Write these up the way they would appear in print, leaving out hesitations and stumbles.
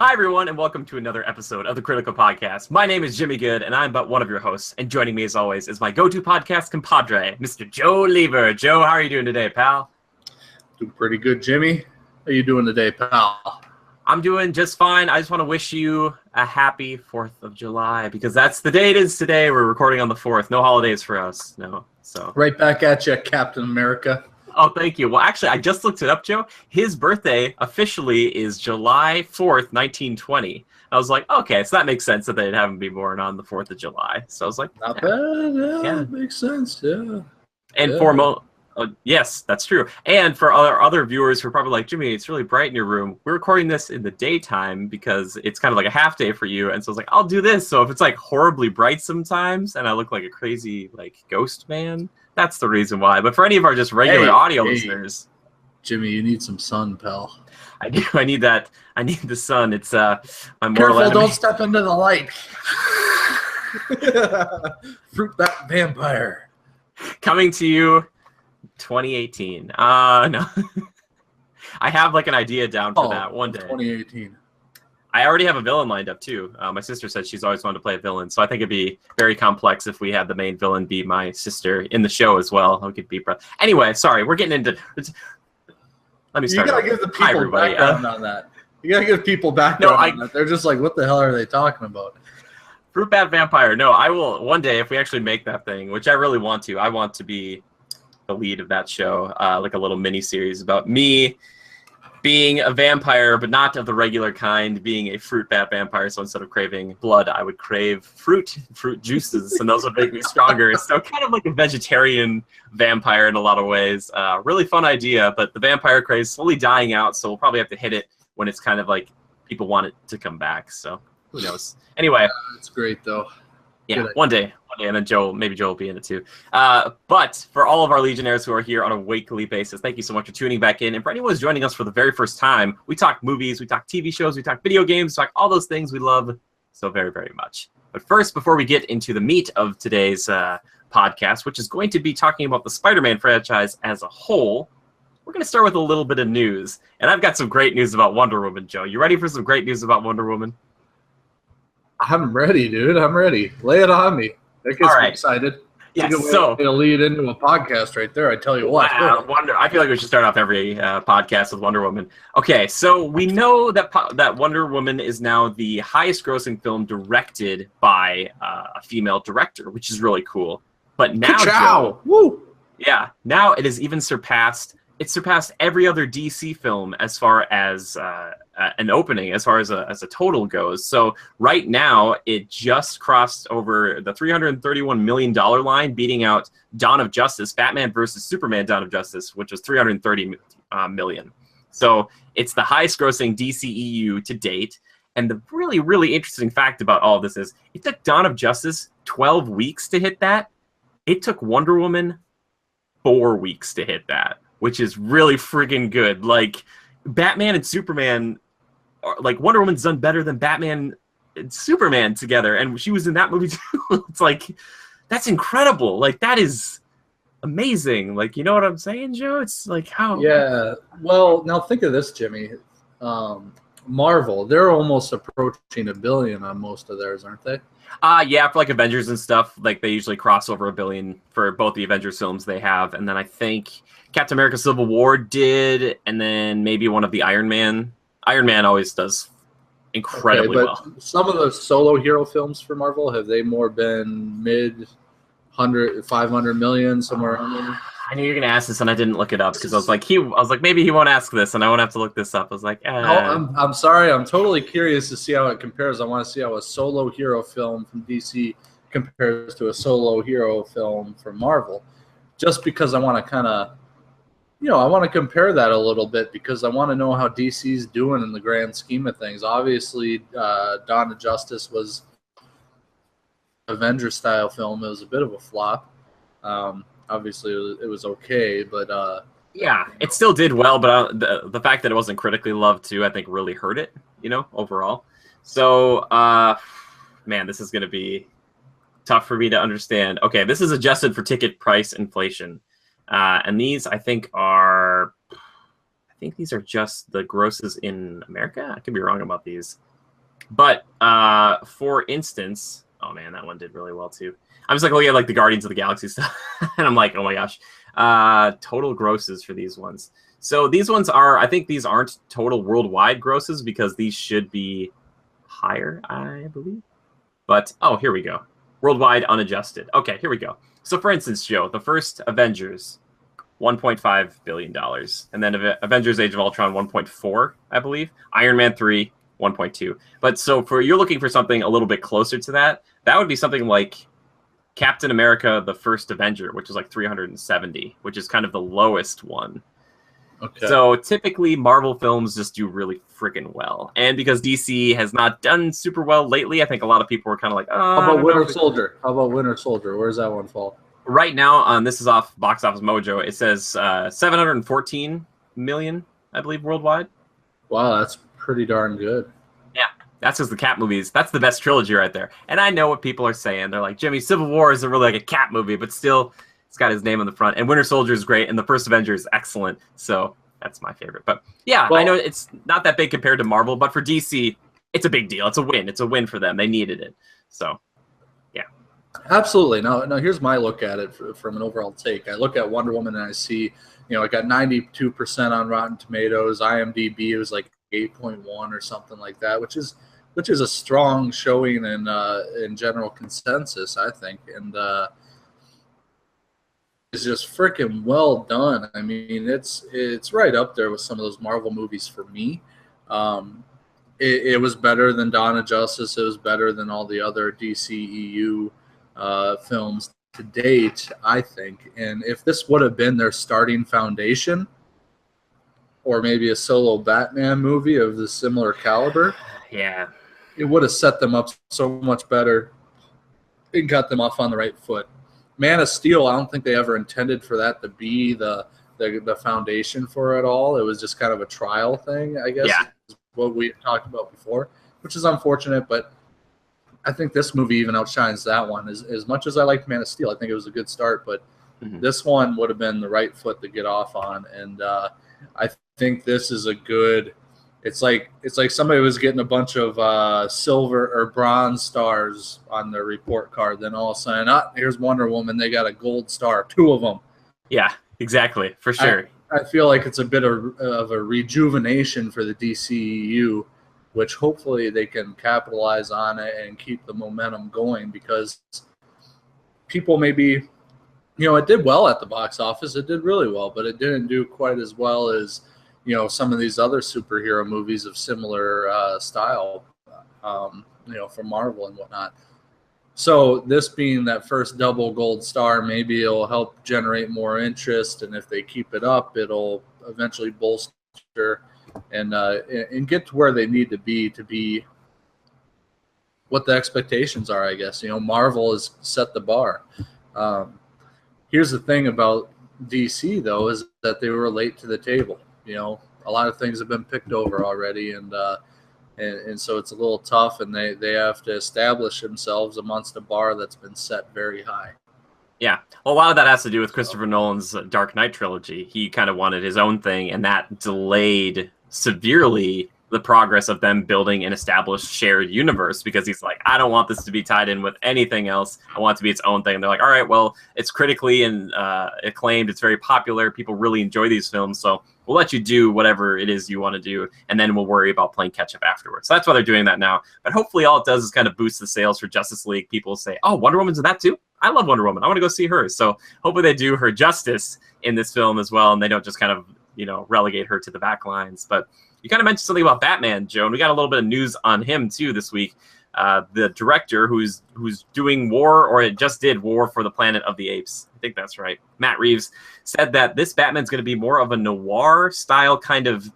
Hi, everyone, and welcome to another episode of the Critical Podcast. My name is Jimmy Good, and I'm but one of your hosts. And joining me, as always, is my go-to podcast compadre, Mr. Joe Lever. Joe, how are you doing today, pal? Doing pretty good, Jimmy. How you doing today, pal? I'm doing just fine. I just want to wish you a happy 4th of July, because that's the day it is today. We're recording on the 4th. No holidays for us, no. So right back at you, Captain America. Oh, thank you. Well, actually, I just looked it up, Joe. His birthday officially is July 4th, 1920. I was like, okay, so that makes sense that they'd have him be born on the 4th of July. So I was like, not bad. Yeah, makes sense. Yeah. And yes, that's true. And for other viewers who are probably like, Jimmy, it's really bright in your room. We're recording this in the daytime because it's kind of like a half day for you. And so I was like, I'll do this. So if it's like horribly bright sometimes and I look like a crazy like ghost man, that's the reason why. But for any of our just regular audio listeners, Jimmy, you need some sun, pal. I do. I need that. I need the sun. It's my mortal Careful, enemy. don't step into the light. Fruit that vampire. Coming to you, 2018. No, I have like an idea down for that one day. 2018. I already have a villain lined up too. My sister said she's always wanted to play a villain, so I think it'd be very complex if we had the main villain be my sister in the show as well. We could be. Anyway, sorry, we're getting into. Let me start. You gotta give the people background on that. You gotta give people background on that. They're just like, what the hell are they talking about? Fruit Bat Vampire. No, I will one day if we actually make that thing, which I really want to. I want to be the lead of that show, like a little mini series about me being a vampire, but not of the regular kind, being a fruit bat vampire. So instead of craving blood, I would crave fruit juices, and those would make me stronger. So kind of like a vegetarian vampire in a lot of ways. Really fun idea, but the vampire craze slowly dying out, so we'll probably have to hit it when it's kind of like people want it to come back. So who knows? Anyway. It's great, though. Yeah, one day, and then maybe Joe will be in it too. But for all of our Legionnaires who are here on a weekly basis, thank you so much for tuning back in. And for anyone who's joining us for the very first time, we talk movies, we talk TV shows, we talk video games, we talk all those things we love so very, very much. But first, before we get into the meat of today's podcast, which is going to be talking about the Spider-Man franchise as a whole, we're going to start with a little bit of news. And I've got some great news about Wonder Woman, Joe. You ready for some great news about Wonder Woman? I'm ready, dude. I'm ready. Lay it on me. That gets me excited. Yeah, so it'll lead into a podcast right there. I tell you what. Wow, I feel like we should start off every podcast with Wonder Woman. Okay, so we know that Wonder Woman is now the highest-grossing film directed by a female director, which is really cool. But now, Joe, now it has even surpassed. It surpassed every other DC film as far as an opening, as far as a total goes. So right now, it just crossed over the $331 million line, beating out Dawn of Justice, Batman versus Superman Dawn of Justice, which was $330 million. So it's the highest-grossing DCEU to date. And the really, really interesting fact about all of this is it took Dawn of Justice 12 weeks to hit that. It took Wonder Woman 4 weeks to hit that, which is really freaking good. Like, Batman and Superman, like, Wonder Woman's done better than Batman and Superman together, and she was in that movie too. It's like, that's incredible. Like, that is amazing. Like, you know what I'm saying, Joe? It's like, how? Yeah. Well, now think of this, Jimmy. Marvel, they're almost approaching $1 billion on most of theirs, aren't they? Yeah, for like Avengers and stuff, like they usually cross over $1 billion for both the Avengers films they have, and then I think Captain America: Civil War did, and then maybe one of the Iron Man. Iron Man always does incredibly well. Some of the solo hero films for Marvel, have they more been mid 500 million, somewhere around there? I knew you were gonna ask this, and I didn't look it up because I was like, maybe he won't ask this, and I won't have to look this up. I was like, No, I'm sorry. I'm totally curious to see how it compares. I want to see how a solo hero film from DC compares to a solo hero film from Marvel, just because I want to kind of, I want to compare that a little bit because I want to know how DC's doing in the grand scheme of things. Obviously, Dawn of Justice was an Avenger-style film. It was a bit of a flop. Obviously, it was okay, but yeah, it still did well. But the fact that it wasn't critically loved too, I think, really hurt it. Overall. So, man, this is going to be tough for me to understand. Okay, this is adjusted for ticket price inflation, and these I think these are just the grosses in America. I could be wrong about these. But for instance, oh man, that one did really well too. I'm just like looking at like the Guardians of the Galaxy stuff, and I'm like, oh my gosh, total grosses for these ones. So these ones are, I think these aren't total worldwide grosses because these should be higher, I believe. But oh, here we go, worldwide unadjusted. Okay, here we go. So for instance, Joe, the first Avengers, $1.5 billion, and then Avengers: Age of Ultron, 1.4, I believe. Iron Man 3, 1.2. But so for you're looking for something a little bit closer to that, that would be something like Captain America: The First Avenger, which is like 370, which is kind of the lowest one. Okay. So typically Marvel films just do really freaking well. And because DC has not done super well lately, I think a lot of people were kind of like, oh, How about Winter Soldier? How about Winter Soldier? Where's that one fall? Right now, this is off Box Office Mojo. It says 714 million, I believe, worldwide. Wow, that's pretty darn good. Yeah, that's because the Cap movies, that's the best trilogy right there. And I know what people are saying. They're like, Jimmy, Civil War isn't really like a Cap movie, but still, it's got his name on the front. And Winter Soldier is great, and the first Avenger is excellent. So that's my favorite. But yeah, well, I know it's not that big compared to Marvel, but for DC, it's a big deal. It's a win. It's a win for them. They needed it. So, yeah. Absolutely. Now, here's my look at it from an overall take. I look at Wonder Woman and I see, it got 92% on Rotten Tomatoes. IMDb, it was like 8.1 or something like that, which is a strong showing in general consensus, I think. And it's just freaking well done. I mean, it's right up there with some of those Marvel movies for me. It was better than Dawn of Justice. It was better than all the other DCEU films to date, I think. And if this would have been their starting foundation, or maybe a solo Batman movie of the similar caliber, yeah, it would have set them up so much better and got them off on the right foot. Man of Steel, I don't think they ever intended for that to be the foundation for it all. It was just kind of a trial thing, I guess, is what we talked about before, which is unfortunate, but I think this movie even outshines that one. As much as I liked Man of Steel, I think it was a good start, but this one would have been the right foot to get off on, and I think this is a good. It's like somebody was getting a bunch of silver or bronze stars on their report card. Then all of a sudden, here's Wonder Woman. They got a gold star, 2 of them. Yeah, exactly, for sure. I feel like it's a bit of a rejuvenation for the DCEU, which hopefully they can capitalize on it and keep the momentum going, because people maybe, it did well at the box office. It did really well, but it didn't do quite as well as some of these other superhero movies of similar style, from Marvel and whatnot. So this being that first double gold star, maybe it'll help generate more interest, and if they keep it up, it'll eventually bolster and get to where they need to be what the expectations are, I guess. Marvel has set the bar. Here's the thing about DC, though, is that they were late to the table. A lot of things have been picked over already, and so it's a little tough, and they have to establish themselves amongst a bar that's been set very high. Yeah, well, a lot of that has to do with Christopher Nolan's Dark Knight trilogy. He kind of wanted his own thing, and that delayed severely the progress of them building an established shared universe, because he's like, I don't want this to be tied in with anything else. I want it to be its own thing. And they're like, all right, well, it's critically and acclaimed. It's very popular. People really enjoy these films, so we'll let you do whatever it is you want to do, and then we'll worry about playing catch-up afterwards. So that's why they're doing that now. But hopefully all it does is kind of boost the sales for Justice League. People say, oh, Wonder Woman's in that too? I love Wonder Woman. I want to go see her. So hopefully they do her justice in this film as well, and they don't just kind of, relegate her to the back lines. But you kind of mentioned something about Batman, Joe, and we got a little bit of news on him too this week. The director who's doing War, or it just did War for the Planet of the Apes, I think that's right, Matt Reeves, said that this Batman's going to be more of a noir style kind of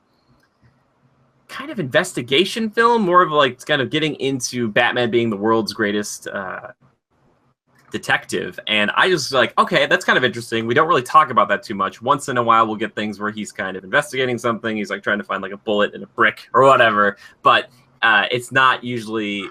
investigation film, more of like kind of getting into Batman being the world's greatest detective. And I just like, okay, that's kind of interesting. We don't really talk about that too much. Once in a while we'll get things where he's kind of investigating something. He's like trying to find like a bullet in a brick or whatever, but it's not usually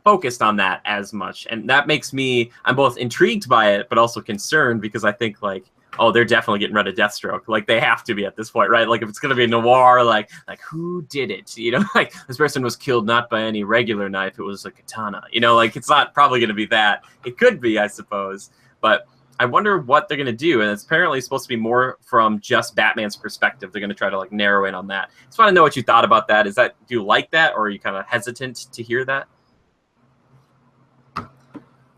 focused on that as much. And that makes me, I'm both intrigued by it, but also concerned, because I think like, oh, they're definitely getting rid of Deathstroke. Like, they have to be at this point, right? Like, if it's going to be a noir, like who did it? You know, like, this person was killed not by any regular knife. It was a katana. You know, like, it's not probably going to be that. It could be, I suppose. But I wonder what they're going to do. And it's apparently supposed to be more from just Batman's perspective. They're going to try to, like, narrow in on that. Just want to know what you thought about that. Do you like that, or are you kind of hesitant to hear that?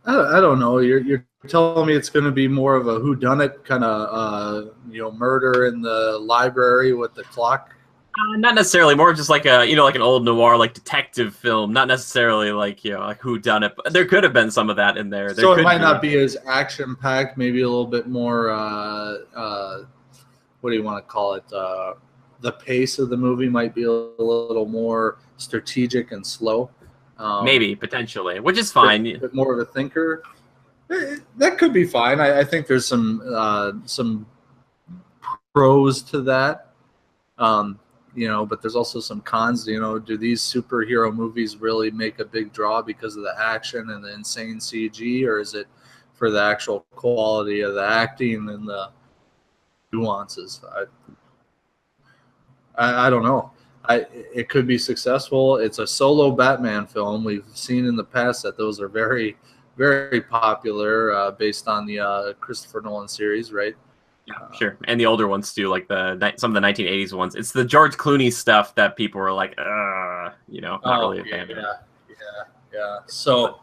I don't know. You're telling me it's going to be more of a whodunit kind of murder in the library with the clock? Not necessarily. More just like a like an old noir, like detective film. Not necessarily like like whodunit. But there could have been some of that in there. So it might not be as action packed. Maybe a little bit more. What do you want to call it? The pace of the movie might be a little more strategic and slow. Maybe, potentially, which is fine. A bit more of a thinker. That could be fine. I think there's some pros to that. But there's also some cons. Do these superhero movies really make a big draw because of the action and the insane CG, or is it for the actual quality of the acting and the nuances? I don't know. It could be successful. It's a solo Batman film. We've seen in the past that those are very, very popular based on the Christopher Nolan series, right? Yeah, sure. And the older ones too, like some of the 1980s ones. It's the George Clooney stuff that people were like, not really a fan of. Yeah. So,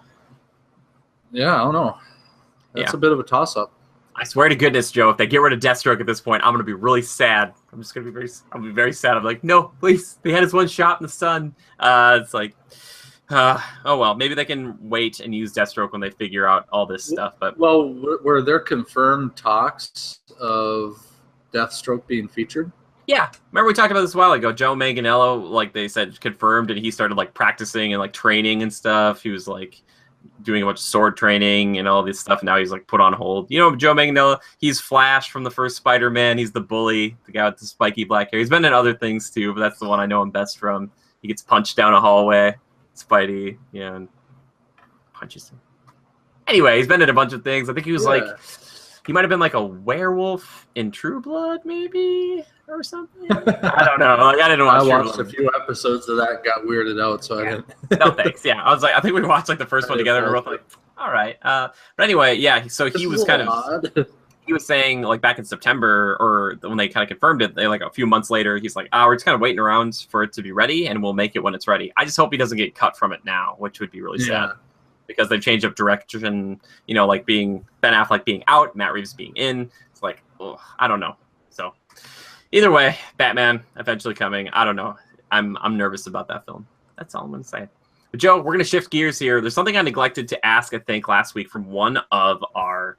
I don't know. That's a bit of a toss-up. I swear to goodness, Joe, if they get rid of Deathstroke at this point, I'm going to be really sad. I'll be very sad. I'm like, no, please. They had his one shot in the sun. It's like, oh, well, maybe they can wait and use Deathstroke when they figure out all this stuff. But were there confirmed talks of Deathstroke being featured? Yeah. Remember we talked about this a while ago. Joe Manganiello, like they said, confirmed, and he started like practicing and like training and stuff. He was like doing a bunch of sword training and all this stuff. And now he's like put on hold. Joe Manganiello, he's Flash from the first Spider-Man. He's the bully, the guy with the spiky black hair. He's been in other things too, but that's the one I know him best from. He gets punched down a hallway. Spidey, and punches him. Anyway, he's been in a bunch of things. I think he was he might have been like a werewolf in True Blood, maybe, or something. I don't know. Like, I didn't watch. I watched a few episodes of that, got weirded out, so I didn't. No thanks. Yeah, I was like, I think we watched like the first one together, and we're both like, all right. But anyway, yeah. So he was kind of odd. He was saying like back in September, or when they kind of confirmed it, they like a few months later, he's like, we're just kind of waiting around for it to be ready, and we'll make it when it's ready. I just hope he doesn't get cut from it now, which would be really sad, because they've changed up direction. Like being Ben Affleck being out, Matt Reeves being in. It's like, I don't know. So either way, Batman eventually coming. I don't know. I'm nervous about that film. That's all I'm gonna say. But Joe, we're gonna shift gears here. There's something I neglected to ask, I think, last week from one of our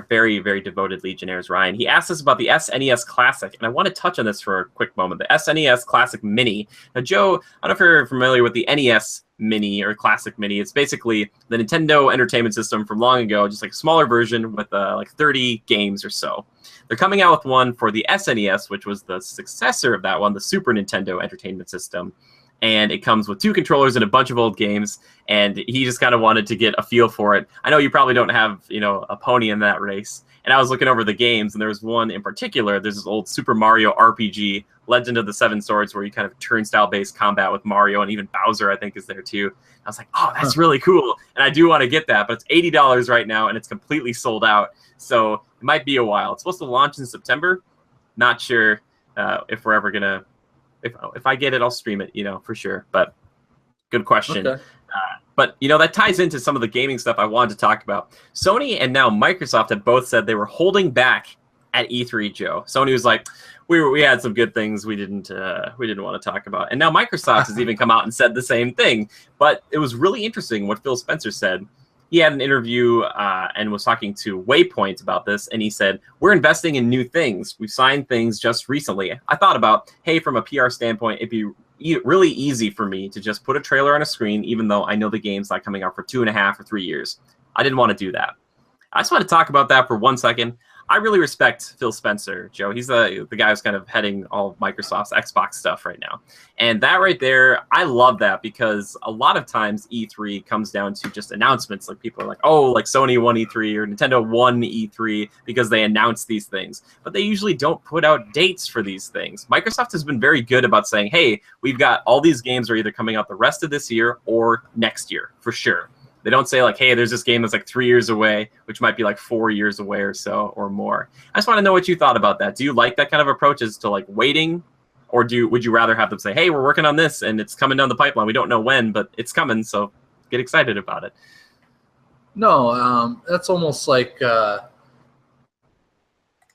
very, very devoted Legionnaires, Ryan. He asked us about the SNES Classic, and I want to touch on this for a quick moment. The SNES Classic Mini. Now, Joe, I don't know if you're familiar with the NES Mini or Classic Mini. It's basically the Nintendo Entertainment System from long ago, just like a smaller version with like 30 games or so. They're coming out with one for the SNES, which was the successor of that one, the Super Nintendo Entertainment System. And it comes with 2 controllers and a bunch of old games, and he just kind of wanted to get a feel for it. I know you probably don't have, a pony in that race. And I was looking over the games, and there was one in particular. There's this old Super Mario RPG, Legend of the Seven Swords, where you kind of turnstile-based combat with Mario, and even Bowser, I think, is there too. I was like, oh, that's really cool. And I do want to get that, but it's $80 right now, and it's completely sold out. So it might be a while. It's supposed to launch in September. Not sure if we're ever going to... If I get it, I'll stream it, for sure. But good question. Okay. But, that ties into some of the gaming stuff I wanted to talk about. Sony and now Microsoft have both said they were holding back at E3, Joe. Sony was like, we had some good things we didn't want to talk about. And now Microsoft has even come out and said the same thing. But it was really interesting what Phil Spencer said. He had an interview and was talking to Waypoint about this, and he said, we're investing in new things. We've signed things just recently. I thought about, hey, from a PR standpoint, it'd be really easy for me to just put a trailer on a screen, even though I know the game's not coming out for 2.5 or 3 years. I didn't want to do that. I just want to talk about that for 1 second. I really respect Phil Spencer, Joe. He's the guy who's kind of heading all of Microsoft's Xbox stuff right now. And that right there, I love that, because a lot of times E3 comes down to just announcements. Like, people are like, oh, like Sony won E3 or Nintendo won E3 because they announced these things. But they usually don't put out dates for these things. Microsoft has been very good about saying, hey, we've got all these games are either coming out the rest of this year or next year, for sure. They don't say like, hey, there's this game that's like 3 years away, which might be like 4 years away or so or more. I just want to know what you thought about that. Do you like that kind of approach, as to like waiting, or would you rather have them say, hey, we're working on this and it's coming down the pipeline. We don't know when, but it's coming, so get excited about it. No, that's almost like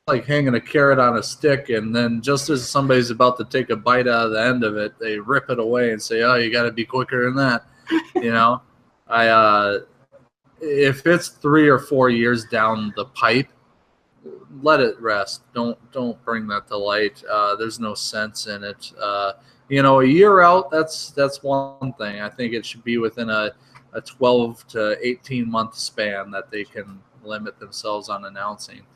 hanging a carrot on a stick, and then just as somebody's about to take a bite out of the end of it, they rip it away and say, oh, you got to be quicker than that, you know? If it's 3 or 4 years down the pipe, let it rest. Don't bring that to light. There's no sense in it. You know, a year out, that's one thing. I think it should be within a 12 to 18 month span that they can limit themselves on announcing.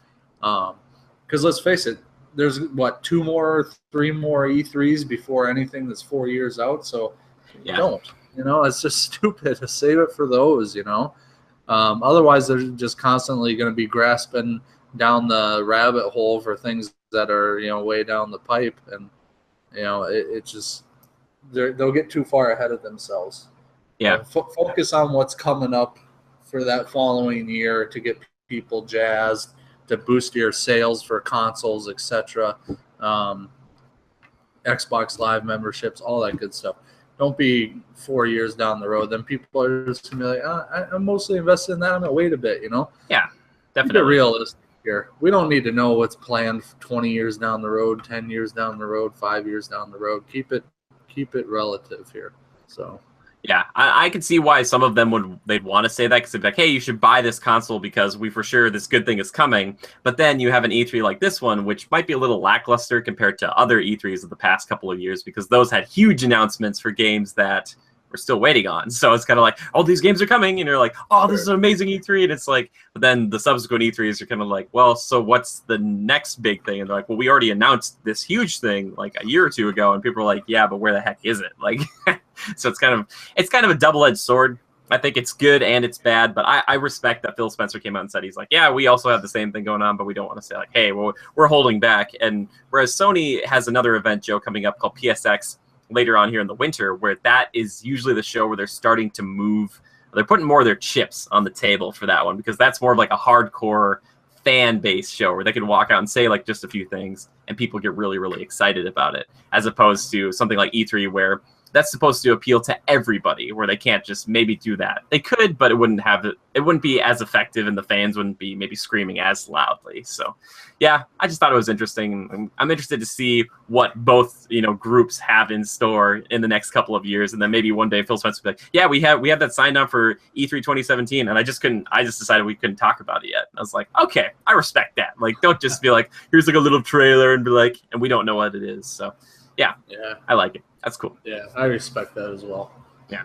Because let's face it, there's what, 2 more, 3 more E3s before anything that's 4 years out. So Yeah. don't. You know, it's just stupid to save it for those, you know. Otherwise, they're just constantly going to be grasping down the rabbit hole for things that are, you know, way down the pipe. And, you know, it just, they'll get too far ahead of themselves. Yeah. Focus on what's coming up for that following year to get people jazzed, to boost your sales for consoles, etc. Xbox Live memberships, all that good stuff. Don't be 4 years down the road. Then people are just going to be like, I'm mostly invested in that. I'm going to wait a bit, you know? Yeah, definitely. Keep it realistic here. We don't need to know what's planned 20 years down the road, 10 years down the road, 5 years down the road. Keep it relative here. So. Yeah, I could see why some of them they'd want to say that, because they'd be like, hey, you should buy this console because we for sure this good thing is coming. But then you have an E3 like this one, which might be a little lackluster compared to other E3s of the past couple of years, because those had huge announcements for games that we're still waiting on. So it's kind of like, oh, these games are coming, and you're like, oh, this is an amazing E3, and it's like, but then the subsequent E3s are kind of like, well, so what's the next big thing? And they're like, well, we already announced this huge thing like a year or two ago, and people are like, yeah, but where the heck is it? Like, so it's kind of a double-edged sword. I think it's good and it's bad, but I respect that Phil Spencer came out and said, he's like, yeah, we also have the same thing going on, but we don't want to say like, hey, well, we're holding back. And whereas Sony has another event, Joe, coming up called PSX later on here in the winter, where that is usually the show where they're starting to move, they're putting more of their chips on the table for that one, because that's more of like a hardcore fan base show where they can walk out and say like just a few things and people get really, really excited about it, as opposed to something like E3 where that's supposed to appeal to everybody, where they can't just maybe do that. They could, but it wouldn't be as effective, and the fans wouldn't be maybe screaming as loudly. So yeah, I just thought it was interesting. I'm interested to see what both, you know, groups have in store in the next couple of years, and then maybe one day Phil Spencer will be like, yeah, we have that signed on for E3 2017, and I just decided we couldn't talk about it yet. I was like, okay, I respect that. Like, don't just be like, here's like a little trailer and be like, and we don't know what it is. So yeah, I like it. That's cool. Yeah, I respect that as well. Yeah.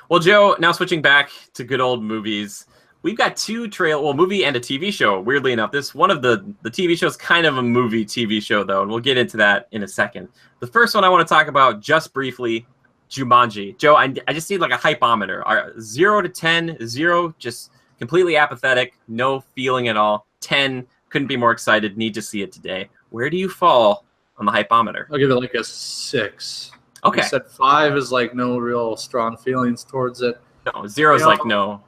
Well, Joe, now switching back to good old movies, we've got movie and a TV show. Weirdly enough, this one of the TV shows kind of a movie TV show, though, and we'll get into that in a second. The first one I want to talk about just briefly, Jumanji. Joe, I just need like a hypometer. 0 to 10, 0, just completely apathetic, no feeling at all. 10, couldn't be more excited, need to see it today. Where do you fall on the hypometer? I'll give it like a 6. Okay. You said 5 is like no real strong feelings towards it. No, 0 is like no.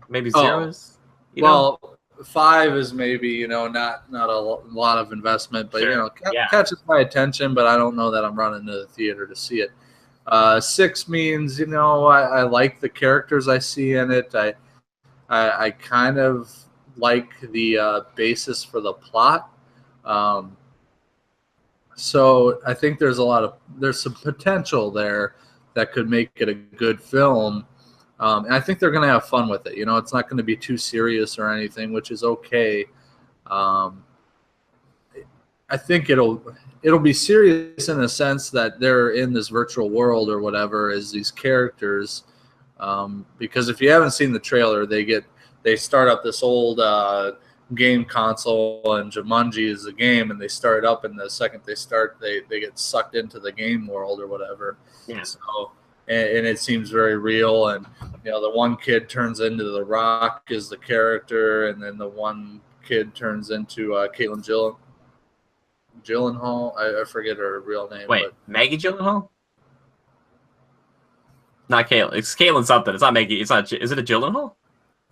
Maybe 0 is. Well, 5 is maybe, you know, not a lot of investment, but, sure, you know, catches my attention, but I don't know that I'm running to the theater to see it. 6 means, you know, I like the characters I see in it. I kind of like the basis for the plot. So I think there's some potential there that could make it a good film. And I think they're going to have fun with it. You know, it's not going to be too serious or anything, which is okay. I think it'll be serious in the sense that they're in this virtual world or whatever as these characters. Because if you haven't seen the trailer, they start up this old game console, and Jumanji is a game, and they start up, and the second they start, they get sucked into the game world or whatever. Yeah. So, and it seems very real. And the one kid turns into The Rock as the character, and then the one kid turns into Caitlin Gyllenhaal. I forget her real name. Wait, but Maggie Gyllenhaal? Not Caitlin. It's Caitlin something. It's not Maggie. It's not. Is it a Gyllenhaal?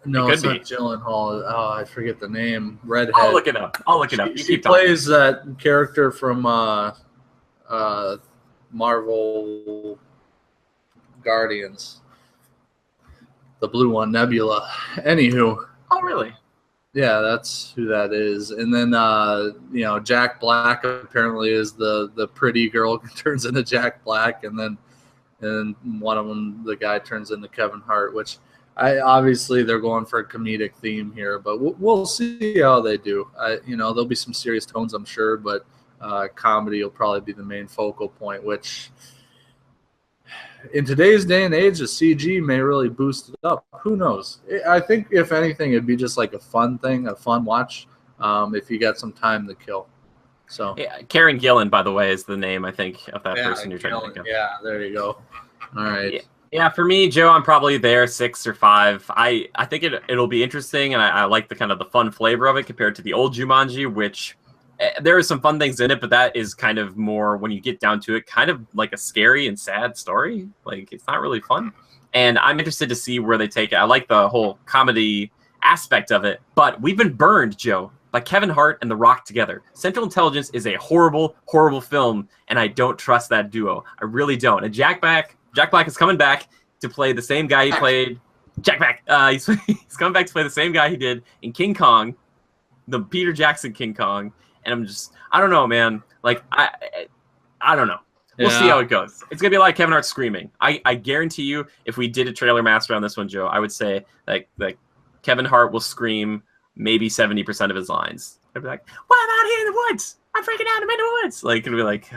no, It it's could not Gyllenhaal. Oh, I forget the name. Redhead. I'll look it up. She plays that character from Marvel Guardians, the blue one, Nebula. Anywho, Oh, really? yeah, that's who that is. And then Jack Black apparently is the pretty girl who turns into Jack Black, and one of them, the guy, turns into Kevin Hart, which obviously they're going for a comedic theme here, but we'll see how they do. There'll be some serious tones, I'm sure, but comedy will probably be the main focal point, which in today's day and age, the CG may really boost it up. Who knows? I think, if anything, it'd be just like a fun thing, a fun watch, if you got some time to kill. So, yeah, Karen Gillan, by the way, is the name, I think, of that person you're trying to think of. Yeah, there you go. All right. Yeah, for me, Joe, I'm probably there 6 or 5. I think it'll be interesting, and I like the kind of the fun flavor of it compared to the old Jumanji, which there are some fun things in it, but that is kind of more, when you get down to it, kind of like a scary and sad story. Like, it's not really fun. And I'm interested to see where they take it. I like the whole comedy aspect of it, but we've been burned, Joe, by Kevin Hart and The Rock together. Central Intelligence is a horrible, horrible film, and I don't trust that duo. I really don't. And Jack Black is coming back to play the same guy he played. Jack Black. He's coming back to play the same guy he did in King Kong, the Peter Jackson King Kong. And I don't know, man. Like, I don't know. We'll see how it goes. It's going to be like Kevin Hart screaming. I guarantee you, if we did a trailer master on this one, Joe, I would say like Kevin Hart will scream maybe 70% of his lines. He'll be like, "What am out here in the woods? I'm freaking out. I'm in the woods." Like, it'll be like,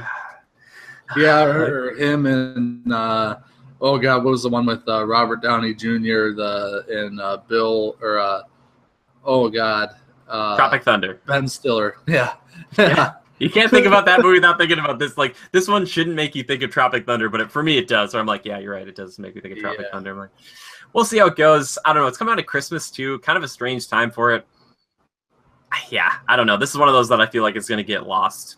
yeah, or him and oh god, what was the one with Robert Downey Jr. and Bill, or oh god, Tropic Thunder. Ben Stiller. Yeah. Yeah. You can't think about that movie without thinking about this. Like, this one shouldn't make you think of Tropic Thunder, but for me it does. So I'm like, yeah, you're right. It does make me think of Tropic Thunder. I'm like, we'll see how it goes. I don't know. It's coming out at Christmas too. Kind of a strange time for it. Yeah, I don't know. This is one of those that I feel like it's going to get lost.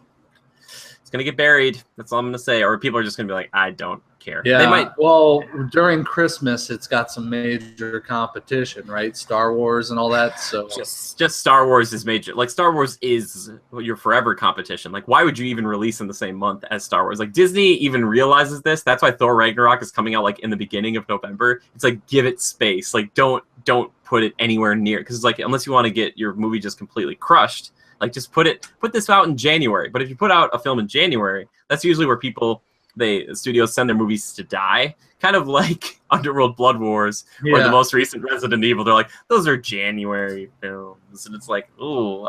It's going to get buried. That's all I'm going to say. Or people are just going to be like, I don't care. Yeah. They might. Well, during Christmas, it's got some major competition, right? Star Wars and all that. So just Star Wars is major. Like, Star Wars is your forever competition. Like, why would you even release in the same month as Star Wars? Like, Disney even realizes this. That's why Thor Ragnarok is coming out like in the beginning of November. It's like, give it space. Like, don't put it anywhere near, because it's like, unless you want to get your movie just completely crushed, like, just put this out in January. But if you put out a film in January, that's usually where the studios send their movies to die. Kind of like Underworld Blood Wars, or the most recent Resident Evil. They're like, those are January films. And it's like, ooh.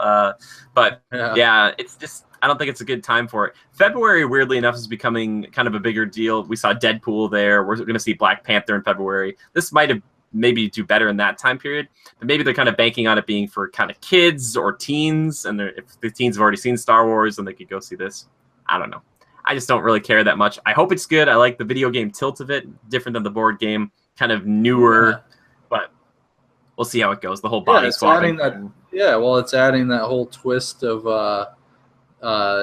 But yeah, it's just, I don't think it's a good time for it. February, weirdly enough, is becoming kind of a bigger deal. We saw Deadpool there. We're going to see Black Panther in February. This might have maybe do better in that time period, but maybe they're kind of banking on it being for kind of kids or teens, and if the teens have already seen Star Wars, then they could go see this. I don't know. I just don't really care that much. I hope it's good. I like the video game tilt of it, different than the board game, kind of newer, but we'll see how it goes. The whole body swapping. It's adding that whole twist of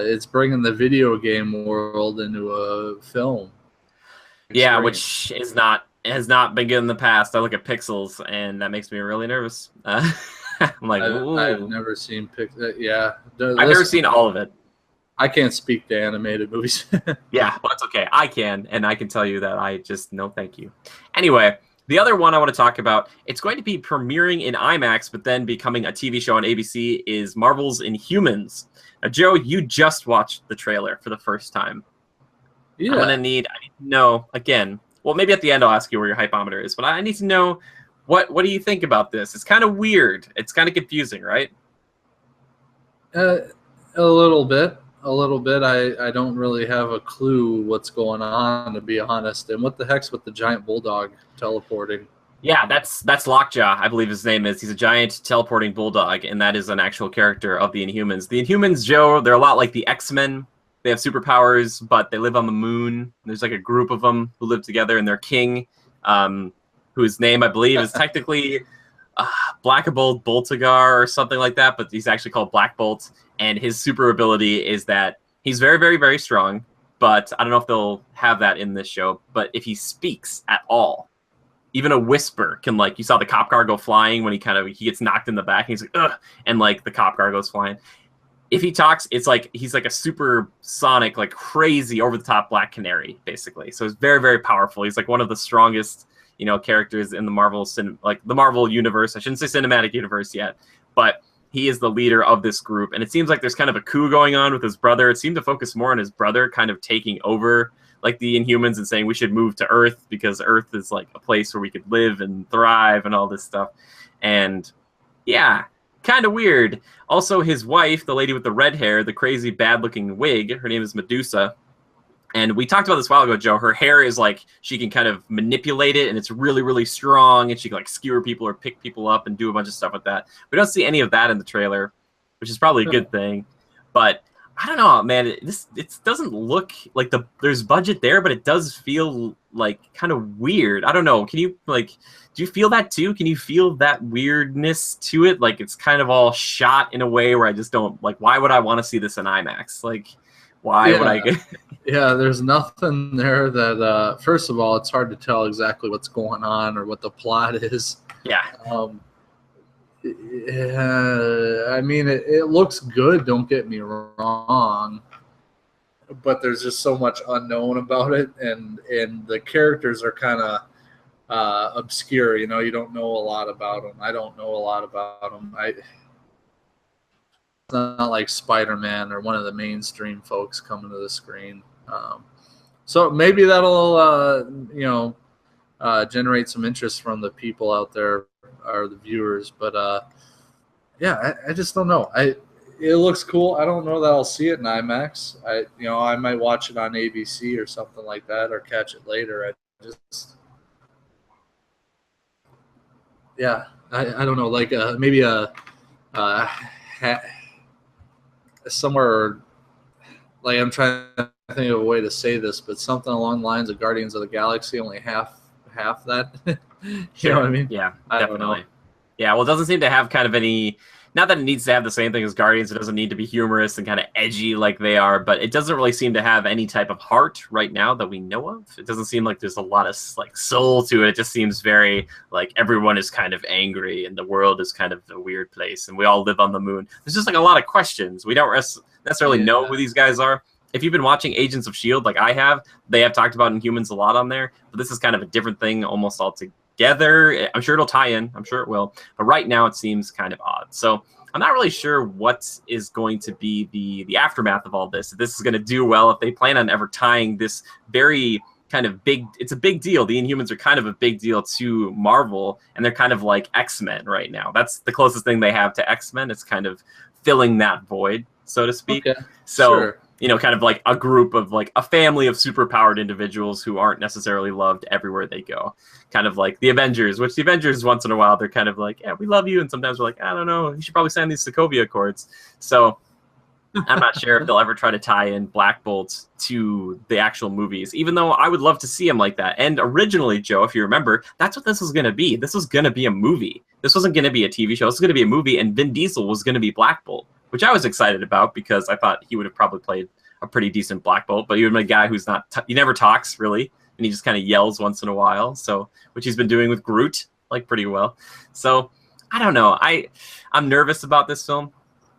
it's bringing the video game world into a film. Yeah, which has not been good in the past. I look at Pixels, and that makes me really nervous. I'm like, I've never seen Pixels. Yeah, I've never seen all of it. I can't speak to animated movies. Yeah, well, that's okay. I can, and I can tell you that I just no thank you. Anyway, the other one I want to talk about, it's going to be premiering in IMAX, but then becoming a TV show on ABC, is Marvel's Inhumans. Now, Joe, you just watched the trailer for the first time. Yeah. I need to know, again, well, maybe at the end I'll ask you where your hypometer is, but I need to know, what do you think about this? It's kind of weird. It's kind of confusing, right? A little bit. I don't really have a clue what's going on, to be honest. And what the heck's with the giant bulldog teleporting? Yeah, that's Lockjaw, I believe his name is. He's a giant teleporting bulldog, and that is an actual character of the Inhumans. The Inhumans, Joe, they're a lot like the X-Men. They have superpowers, but they live on the moon. There's like a group of them who live together, and their king, whose name I believe is technically Blackbolt Boltigar or something like that, but he's actually called Black Bolt. And his super ability is that he's very, very, very strong, but I don't know if they'll have that in this show, but if he speaks at all, even a whisper can, like, you saw the cop car go flying when he gets knocked in the back, and he's like, ugh, and like the cop car goes flying. If he talks, it's like he's like a super sonic, like crazy over the top Black Canary, basically. So he's very, very powerful. He's like one of the strongest, characters in the Marvel the Marvel universe. I shouldn't say cinematic universe yet, but he is the leader of this group. And it seems like there's kind of a coup going on with his brother. It seemed to focus more on his brother kind of taking over like the Inhumans and saying we should move to Earth because Earth is like a place where we could live and thrive and all this stuff. And yeah, kind of weird. Also, his wife, the lady with the red hair, the crazy bad-looking wig, her name is Medusa. And we talked about this a while ago, Joe. Her hair is like, she can kind of manipulate it, and it's really, really strong, and she can like skewer people or pick people up and do a bunch of stuff with that. We don't see any of that in the trailer, which is probably a good thing. But I don't know, man. It doesn't look like there's budget there, but it does feel like kind of weird. I don't know. Can you do you feel that too? Can you feel that weirdness to it? Like it's kind of all shot in a way where I just don't like. Why would I want to see this in IMAX? Like, why would I get? Yeah, there's nothing there that. First of all, it's hard to tell exactly what's going on or what the plot is. Yeah. I mean, it looks good. Don't get me wrong, but there's just so much unknown about it, and the characters are kind of obscure. You don't know a lot about them. I don't know a lot about them. It's not like Spiderman or one of the mainstream folks coming to the screen. So maybe that'll generate some interest from the people out there or the viewers, but yeah, I just don't know. It looks cool. I don't know that I'll see it in IMAX. I might watch it on ABC or something like that, or catch it later. I don't know, like maybe somewhere, like I'm trying to think of a way to say this, but something along the lines of Guardians of the Galaxy, only half that. You know what I mean? Yeah, definitely. Yeah, well, it doesn't seem to have kind of any. Not that it needs to have the same thing as Guardians. It doesn't need to be humorous and kind of edgy like they are, but it doesn't really seem to have any type of heart right now that we know of. It doesn't seem like there's a lot of like soul to it. It just seems very like everyone is kind of angry and the world is kind of a weird place and we all live on the moon. There's just like a lot of questions. We don't necessarily know who these guys are. If you've been watching Agents of S.H.I.E.L.D. like I have, they have talked about Inhumans a lot on there, but this is kind of a different thing almost altogether. I'm sure it'll tie in. I'm sure it will. But right now it seems kind of odd. So I'm not really sure what is going to be the aftermath of all this. If this is going to do well, if they plan on ever tying this very kind of big, it's a big deal. The Inhumans are kind of a big deal to Marvel, and they're kind of like X-Men right now. That's the closest thing they have to X-Men. It's kind of filling that void, so to speak. Okay. So, sure. Kind of like a group of like a family of superpowered individuals who aren't necessarily loved everywhere they go. Kind of like the Avengers, which the Avengers once in a while, they're kind of like, yeah, we love you. And sometimes we're like, I don't know, you should probably sign these Sokovia Accords. So I'm not sure if they'll ever try to tie in Black Bolt to the actual movies, even though I would love to see him like that. And originally, Joe, if you remember, that's what this was going to be. This was going to be a movie. This wasn't going to be a TV show. This was going to be a movie, and Vin Diesel was going to be Black Bolt, which I was excited about because I thought he would have probably played a pretty decent Black Bolt, but he would be a guy who's not, he never talks really, and he just kind of yells once in a while. So, which he's been doing with Groot, like pretty well. So, I don't know. I'm nervous about this film,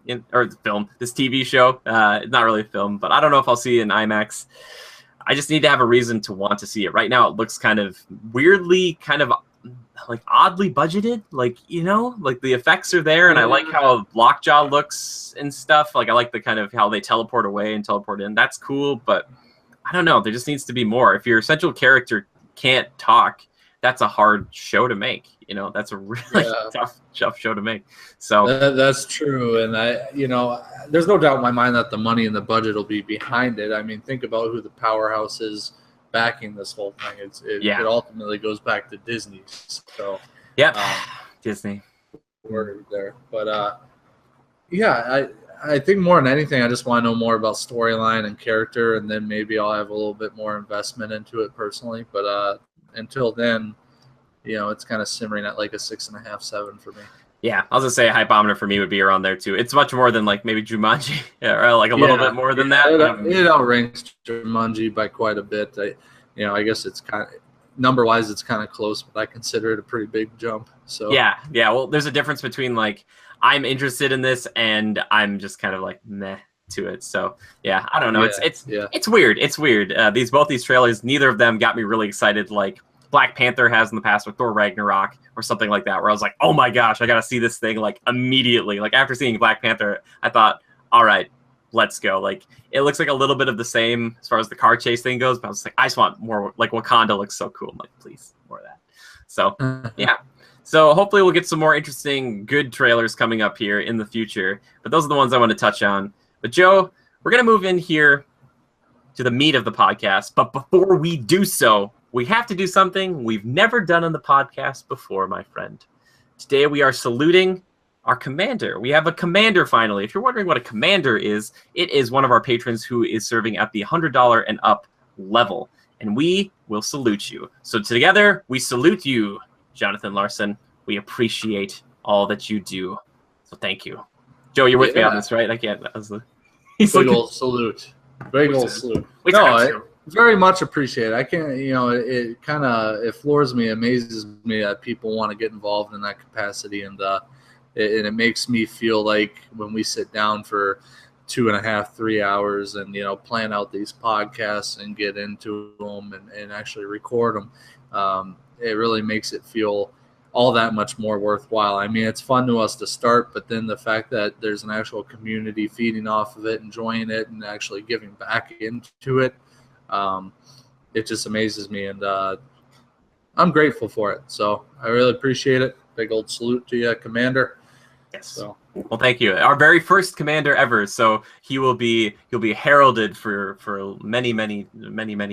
this TV show. It's not really a film, but I don't know if I'll see it in IMAX. I just need to have a reason to want to see it. Right now, it looks kind of weirdly, kind of like oddly budgeted, like like the effects are there, and I like how Lockjaw looks and stuff. Like I like the kind of how they teleport away and teleport in. That's cool, but I don't know. There just needs to be more. If your central character can't talk, that's a hard show to make. That's a really tough show to make. So that's true, and there's no doubt in my mind that the money and the budget will be behind it. I mean, think about who the powerhouse is backing this whole thing. It ultimately goes back to Disney. So Disney word there, but I think more than anything, I just want to know more about storyline and character, and then maybe I'll have a little bit more investment into it personally. But until then, it's kind of simmering at like a 6.5, 7 for me. Yeah, I was gonna say a hypometer for me would be around there too. It's much more than like maybe Jumanji, or like a little bit more than that. It outranks Jumanji by quite a bit. I guess it's kind of number wise, it's kind of close, but I consider it a pretty big jump. So yeah. Well, there's a difference between like I'm interested in this and I'm just kind of like meh to it. So yeah, I don't know. It's weird. It's weird. Both these trailers, neither of them got me really excited like Black Panther has in the past with Thor Ragnarok or something like that, where I was like, oh my gosh, I got to see this thing like immediately. Like after seeing Black Panther, I thought, all right, let's go. Like it looks like a little bit of the same as far as the car chase thing goes, but I was like, I just want more. Like Wakanda looks so cool. I'm like, please, more of that. So yeah. So hopefully we'll get some more interesting, good trailers coming up here in the future. But those are the ones I want to touch on. But Joe, we're going to move in here to the meat of the podcast. But before we do so, we have to do something we've never done on the podcast before, my friend. Today we are saluting our commander. We have a commander finally. If you're wondering what a commander is, it is one of our patrons who is serving at the $100 and up level. And we will salute you. So together, we salute you, Jonathan Larson. We appreciate all that you do. So thank you. Joe, you're with me on this, right? I can't. Big old salute. Big old salute. Very much appreciated. I can't, it kind of, it floors me, amazes me that people want to get involved in that capacity. And it makes me feel like when we sit down for 2.5, 3 hours and, plan out these podcasts and get into them and actually record them, it really makes it feel all that much more worthwhile. I mean, it's fun to us to start, but then the fact that there's an actual community feeding off of it, enjoying it, and actually giving back into it, it just amazes me, and I'm grateful for it. So I really appreciate it. Big old salute to you, Commander. Yes. So. Well, thank you. Our very first commander ever. So he'll be heralded for many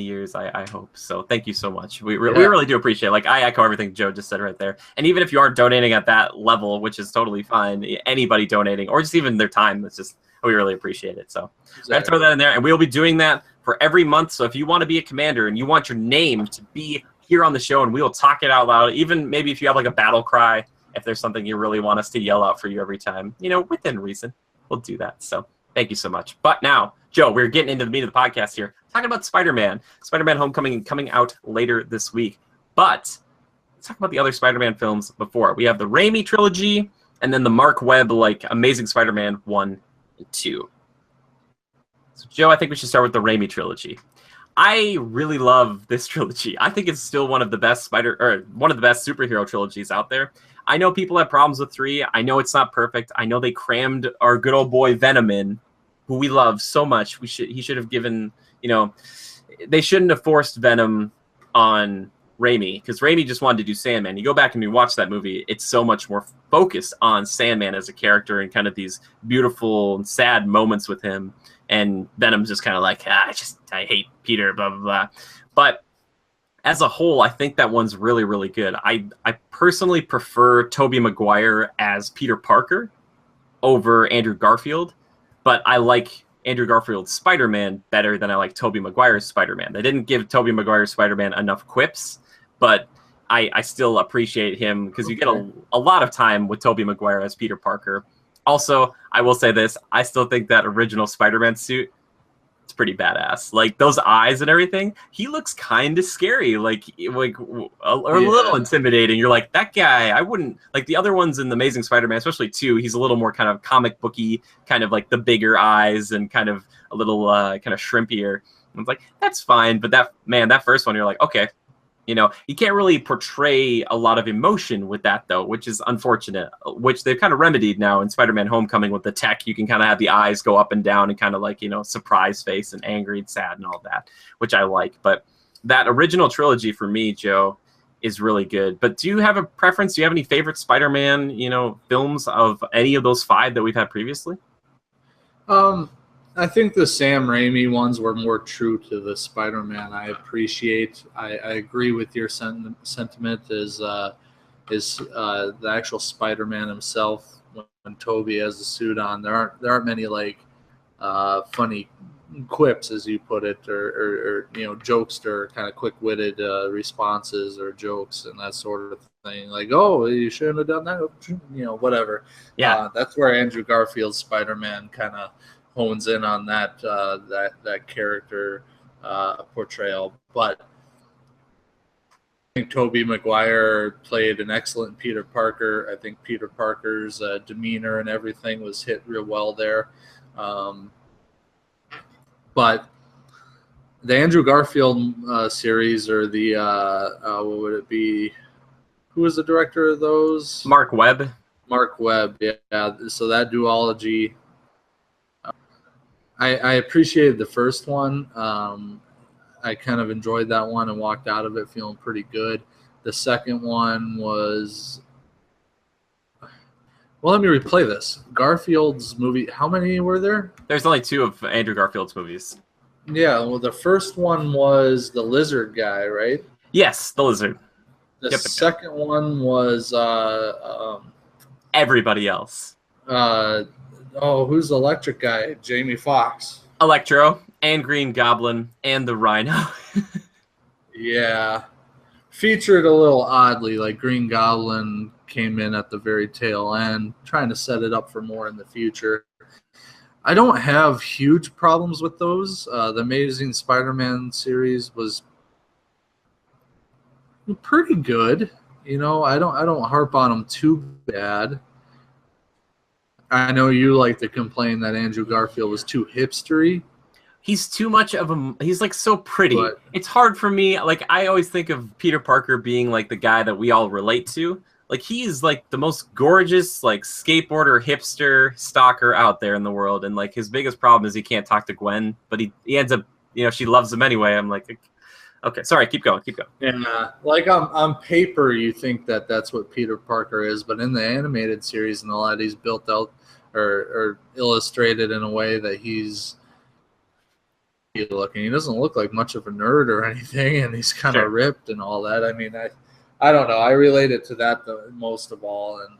years. I hope. So thank you so much. We really do appreciate it. Like I echo everything Joe just said right there. And even if you aren't donating at that level, which is totally fine, anybody donating or just even their time, it's just we really appreciate it. So exactly. I throw that in there, and we'll be doing that for every month. So if you want to be a commander and you want your name to be here on the show, and we will talk it out loud, even maybe if you have like a battle cry. If there's something you really want us to yell out for you every time, within reason, we'll do that. So thank you so much. But now, Joe, we're getting into the meat of the podcast here. Talking about Spider-Man Homecoming coming out later this week. But let's talk about the other Spider-Man films before. We have the Raimi trilogy and then the Mark Webb, Amazing Spider-Man 1 and 2. So, Joe, I think we should start with the Raimi trilogy. I really love this trilogy. I think it's still one of the best superhero trilogies out there. I know people have problems with 3. I know it's not perfect. I know they crammed our good old boy Venom in, who we love so much. He should have given, they shouldn't have forced Venom on Raimi, because Raimi just wanted to do Sandman. You go back and you watch that movie, it's so much more focused on Sandman as a character and kind of these beautiful and sad moments with him. And Venom's just kind of like, I hate Peter, blah, blah, blah. But as a whole, I think that one's really, really good. I personally prefer Tobey Maguire as Peter Parker over Andrew Garfield, but I like Andrew Garfield's Spider-Man better than I like Tobey Maguire's Spider-Man. They didn't give Tobey Maguire's Spider-Man enough quips, but I still appreciate him because you get a lot of time with Tobey Maguire as Peter Parker. Also, I will say this, I still think that original Spider-Man suit, it's pretty badass. Like those eyes and everything, he looks kind of scary, or a little intimidating. You're like, that guy, I wouldn't, like the other ones in the Amazing Spider-Man, especially 2, he's a little more kind of comic booky, kind of like the bigger eyes and kind of a little kind of shrimpier. And it's like, that's fine. But that first one, you're like, okay. You can't really portray a lot of emotion with that, though, which is unfortunate, which they've kind of remedied now in Spider-Man Homecoming with the tech. You can kind of have the eyes go up and down and kind of surprise face and angry and sad and all that, which I like. But that original trilogy for me, Joe, is really good. But do you have a preference? Do you have any favorite Spider-Man, films of any of those 5 that we've had previously? I think the Sam Raimi ones were more true to the Spider-Man. I appreciate. I agree with your sentiment. Is the actual Spider-Man himself when Toby has the suit on? There aren't many like funny quips, as you put it, or jokester kind of quick-witted responses or jokes and that sort of thing. Like, oh, you shouldn't have done that. Whatever. Yeah. That's where Andrew Garfield's Spider-Man kind of hones in on that character portrayal. But I think Tobey Maguire played an excellent Peter Parker. I think Peter Parker's demeanor and everything was hit real well there. But the Andrew Garfield series, or the what would it be? Who was the director of those? Mark Webb. Mark Webb, yeah. So that duology, I appreciated the first one. I kind of enjoyed that one and walked out of it feeling pretty good. The second one was, well, let me replay this. Garfield's movie, how many were there? There's only 2 of Andrew Garfield's movies. Yeah, well, the first one was the lizard guy, right? Yes, the lizard. The second one was everybody else. Who's the electric guy? Jamie Foxx. Electro and Green Goblin and the Rhino. Yeah. Featured a little oddly, like Green Goblin came in at the very tail end, trying to set it up for more in the future. I don't have huge problems with those. The Amazing Spider-Man series was pretty good. I don't harp on them too bad. I know you like to complain that Andrew Garfield was too hipstery. He's too much of a. He's like so pretty. But it's hard for me. Like, I always think of Peter Parker being like the guy that we all relate to. Like, he's like the most gorgeous, like, skateboarder, hipster, stalker out there in the world. And like, his biggest problem is he can't talk to Gwen, but he ends up, she loves him anyway. I'm like, okay, sorry, keep going. Yeah, like on paper, you think that that's what Peter Parker is, but in the animated series and all that, he's built out or illustrated in a way that he's looking. He doesn't look like much of a nerd or anything, and he's kind of ripped and all that. I mean, I don't know. I relate it to that the most of all, and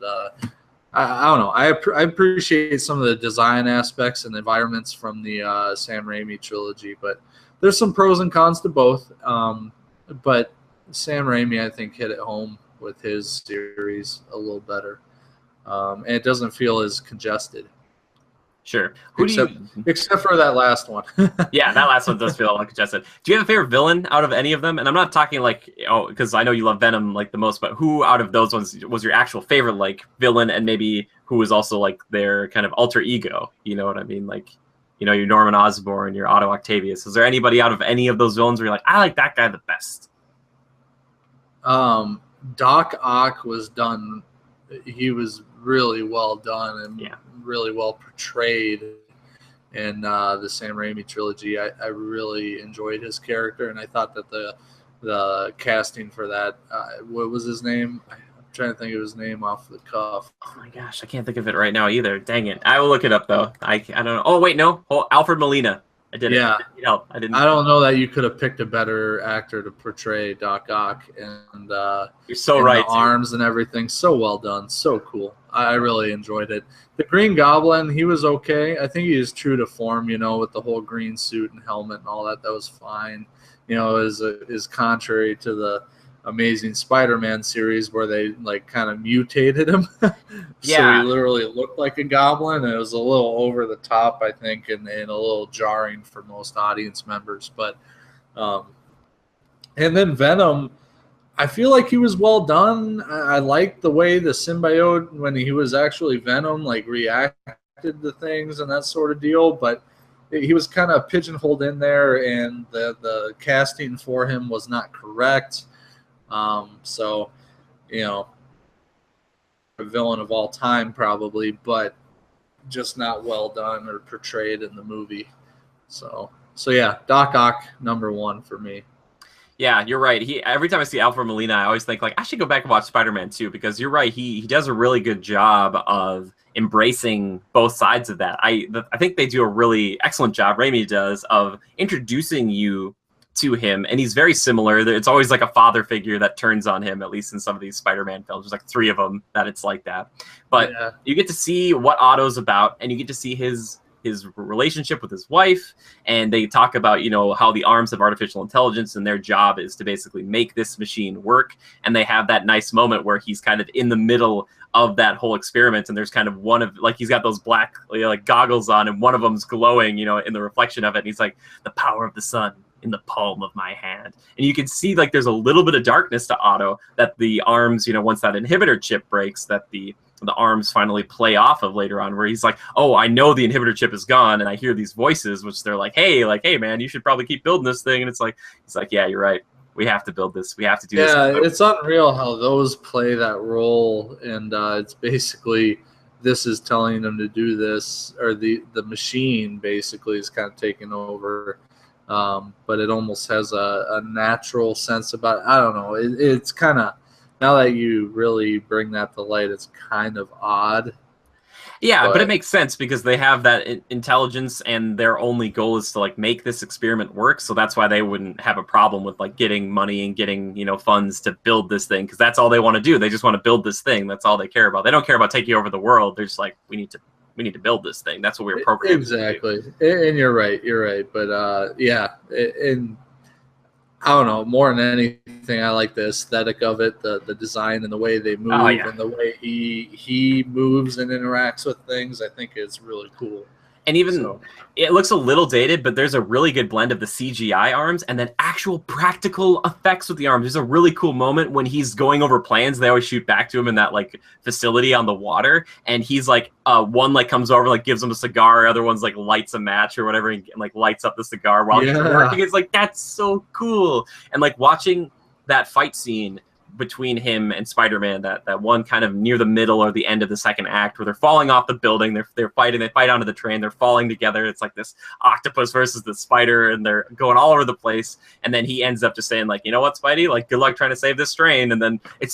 I don't know. I appreciate some of the design aspects and environments from the Sam Raimi trilogy, but there's some pros and cons to both. But Sam Raimi, I think, hit it home with his series a little better, and it doesn't feel as congested. Sure. Except for that last one. Yeah, that last one does feel like congested. Do you have a favorite villain out of any of them? And I'm not talking like, because I know you love Venom like the most, but who out of those ones was your actual favorite like villain, and maybe who was also like their kind of alter ego? You know what I mean? Like, your Norman Osborn, your Otto Octavius. Is there anybody out of any of those villains where you're like, I like that guy the best? Doc Ock was done. He was really well done and really well portrayed in the Sam Raimi trilogy. I really enjoyed his character, and I thought that the casting for that, what was his name? I'm trying to think of his name off the cuff. Oh my gosh, I can't think of it right now either. Dang it. I will look it up though. I don't know. Oh wait, no. Oh, Alfred Molina. I did it. Yeah. I didn't. I don't know that you could have picked a better actor to portray Doc Ock, and you're so right. The arms and everything, so well done, so cool. I really enjoyed it. The Green Goblin, he was okay. I think he is true to form, with the whole green suit and helmet and all that. That was fine. Is contrary to the Amazing Spider-Man series where they like kind of mutated him. So he literally looked like a goblin, and it was a little over the top, I think, and a little jarring for most audience members. But and then Venom, I feel like he was well done. I liked the way the symbiote, when he was actually Venom, like reacted to things and that sort of deal, but he was kind of pigeonholed in there, and the casting for him was not correct. So, a villain of all time probably, but just not well done or portrayed in the movie. So yeah, Doc Ock, number one for me. Yeah, you're right. Every time I see Alfred Molina, I always think like I should go back and watch Spider-Man 2 because you're right. He does a really good job of embracing both sides of that. I think they do a really excellent job. Raimi does of introducing you to him, and he's very similar. It's always like a father figure that turns on him. At least in some of these Spider-Man films, there's like 3 of them that it's like that. But Yeah. you get to see what Otto's about, and you get to see his relationship with his wife, and they talk about, you know, how the arms have artificial intelligence and their job is to basically make this machine work. And they have that nice moment where he's kind of in the middle of that whole experiment, and there's kind of one of like he's got those black, you know, like goggles on, and one of them's glowing, you know, in the reflection of it, and he's like, the power of the sun in the palm of my hand. And you can see like there's a little bit of darkness to Otto, that the arms, you know, once that inhibitor chip breaks, that the arms finally play off of later on, where he's like, oh, I know the inhibitor chip is gone, and I hear these voices which they're like, hey man, you should probably keep building this thing. And it's like, yeah, you're right, we have to build this, we have to do this. Yeah, it's unreal how those play that role, and it's basically this is telling them to do this, or the machine basically is kind of taking over. But it almost has a natural sense about it. I don't know. It's kind of, now that you really bring that to light, it's kind of odd. Yeah, but it makes sense because they have that intelligence, and their only goal is to like make this experiment work. So that's why they wouldn't have a problem with like getting money and getting, you know, funds to build this thing, because that's all they want to do. They just want to build this thing. That's all they care about. They don't care about taking over the world. They're just like, we need to build this thing. That's what we were programmed exactly to do. And you're right, but yeah, and I don't know, more than anything, I like the aesthetic of it, the design and the way they move, and the way he moves and interacts with things. I think it's really cool. And even it looks a little dated, but there's a really good blend of the CGI arms and then actual practical effects with the arms. There's a really cool moment when he's going over plans. They always shoot back to him in that like facility on the water, and he's like, one like comes over, like gives him a cigar, other one's like lights a match or whatever, and like lights up the cigar while he's working. It's like, that's so cool. And like watching that fight scene between him and Spider-Man, that one kind of near the middle or the end of the second act, where they're falling off the building, they're fighting, they fight onto the train, they're falling together. It's like this octopus versus the spider, and they're going all over the place. And then he ends up just saying like, you know what, Spidey, like, good luck trying to save this train. And then it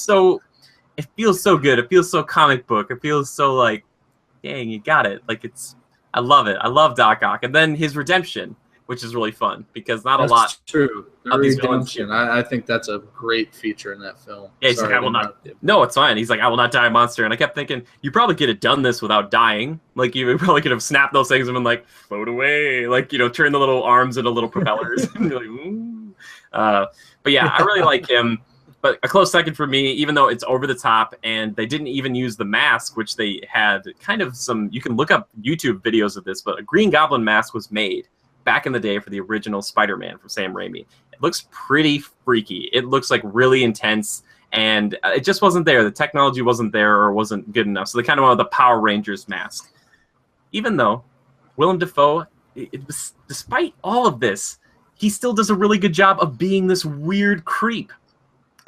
feels so good. It feels so comic book. It feels so like, dang, you got it. Like, I love it. I love Doc Ock. And then his redemption, which is really fun because not that's a lot. True. The redemption. I think that's a great feature in that film. Yeah, he's like, I will not. No, it's fine. He's like, I will not die, monster. And I kept thinking, you probably could have done this without dying. Like, you probably could have snapped those things and been like, float away. Like, you know, turn the little arms into little propellers. And you're like, ooh. But yeah, I really like him. But a close second for me, even though it's over the top, and they didn't even use the mask, which they had kind of some. You can look up YouTube videos of this, but a Green Goblin mask was made back in the day for the original Spider-Man from Sam Raimi. It looks pretty freaky. It looks like really intense, and it just wasn't there. The technology wasn't there or wasn't good enough. So they kind of went with the Power Rangers mask. Even though Willem Dafoe, despite all of this, he still does a really good job of being this weird creep.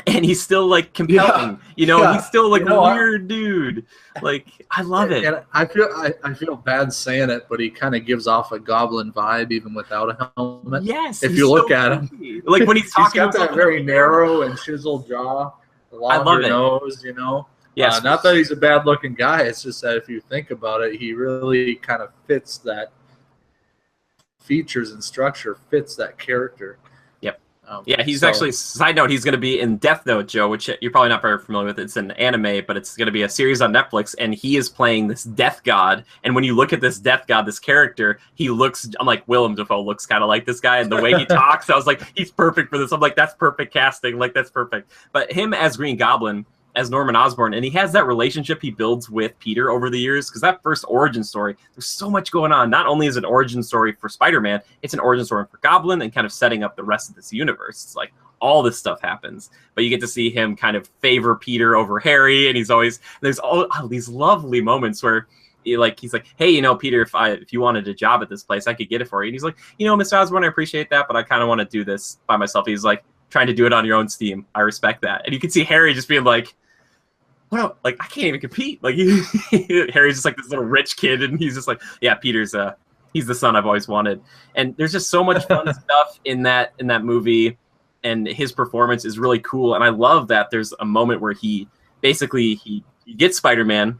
And he's still like compelling, you know. He's still like a weird dude. Like, I love it. And I feel bad saying it, but he kind of gives off a goblin vibe even without a helmet. Yes, if you look at him, like when he's talking, he's got that very narrow and chiseled jaw, longer nose, you know. Yes, not that he's a bad-looking guy. It's just that if you think about it, he really kind of fits that features and structure, fits that character. Yeah, he's actually, side note, he's going to be in Death Note, Joe, which you're probably not very familiar with. It's an anime, but it's going to be a series on Netflix, and he is playing this death god. And when you look at this death god, this character, he looks, I'm like, Willem Dafoe looks kind of like this guy, and the way he talks, I was like, he's perfect for this. I'm like, that's perfect casting. Like, that's perfect. But him as Green Goblin, as Norman Osborn, and he has that relationship he builds with Peter over the years, because that first origin story, there's so much going on. Not only is it an origin story for Spider-Man, it's an origin story for Goblin and kind of setting up the rest of this universe. It's like all this stuff happens, but you get to see him kind of favor Peter over Harry, and there's all these lovely moments where he's like, hey, you know, Peter, if you wanted a job at this place, I could get it for you. And he's like, you know, Mr. Osborn, I appreciate that, but I kind of want to do this by myself. He's like, trying to do it on your own steam. I respect that. And you can see Harry just being like, well, like, I can't even compete. Like, Harry's just like this little rich kid, and he's just like, yeah, Peter's he's the son I've always wanted. And there's just so much fun stuff in that movie. and his performance is really cool. And I love that there's a moment where he basically he gets Spider-Man,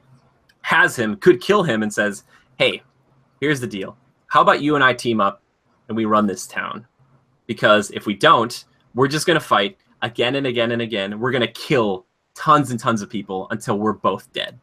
has him, could kill him, and says, "Hey, here's the deal. How about you and I team up and we run this town? Because if we don't, we're just going to fight again and again and again. We're going to kill tons and tons of people until we're both dead.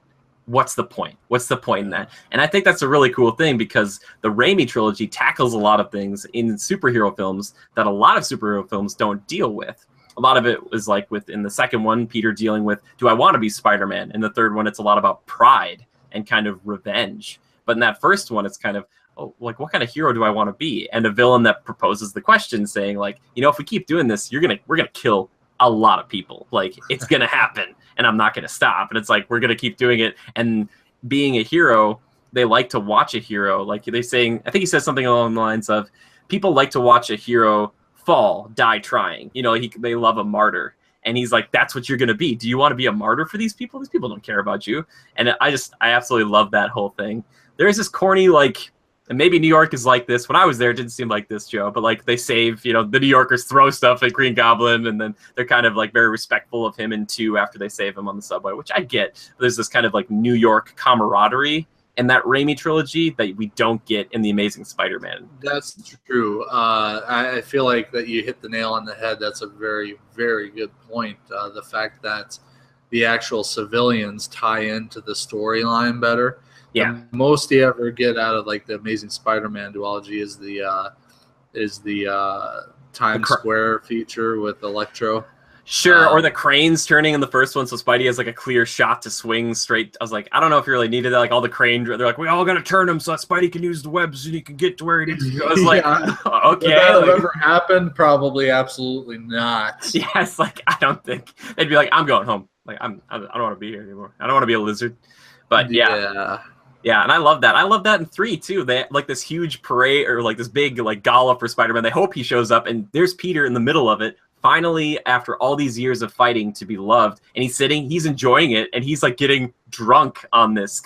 What's the point? What's the point in that?" And I think that's a really cool thing, because the Raimi trilogy tackles a lot of things in superhero films that a lot of superhero films don't deal with. A lot of it was like in the second one, Peter dealing with, do I want to be Spider-Man? In the third one, it's a lot about pride and kind of revenge. But in that first one, it's kind of, oh, like, what kind of hero do I want to be? And a villain that proposes the question, saying, like, if we keep doing this, we're gonna kill a lot of people. Like, it's gonna happen, and I'm not gonna stop. And it's like, we're gonna keep doing it. And being a hero, they like to watch a hero. Like I think he says something along the lines of, people like to watch a hero fall, die trying. They love a martyr. And he's like, that's what you're going to be. Do you want to be a martyr for these people? These people don't care about you. And I absolutely love that whole thing. There is this corny, like, and maybe New York is like this. When I was there, it didn't seem like this, Joe. But like, they save, the New Yorkers throw stuff at Green Goblin, and then they're kind of like very respectful of him in 2 after they save him on the subway, which I get. There's this kind of like New York camaraderie in that Raimi trilogy that we don't get in the Amazing Spider-Man. That's true. I feel like that you hit the nail on the head. That's a very, very good point. The fact that the actual civilians tie into the storyline better. Yeah. The most you ever get out of like the Amazing Spider-Man duology is the Times Square feature with Electro. Sure, or the cranes turning in the first one, so Spidey has like a clear shot to swing straight. I was like, I don't know if you really needed that. Like all the they're like, we all gotta turn him so that Spidey can use the webs and he can get to where he needs to go. I was like, okay. Would that have ever happened? Probably, absolutely not. Yeah, it's like, I don't think they'd be like, I'm going home. Like I don't want to be here anymore. I don't want to be a lizard. But yeah, and I love that. I love that in 3 too. They like this huge parade, or like this big like gala for Spider-Man. They hope he shows up, and there's Peter in the middle of it. Finally, after all these years of fighting to be loved, and he's enjoying it, and he's like getting drunk on this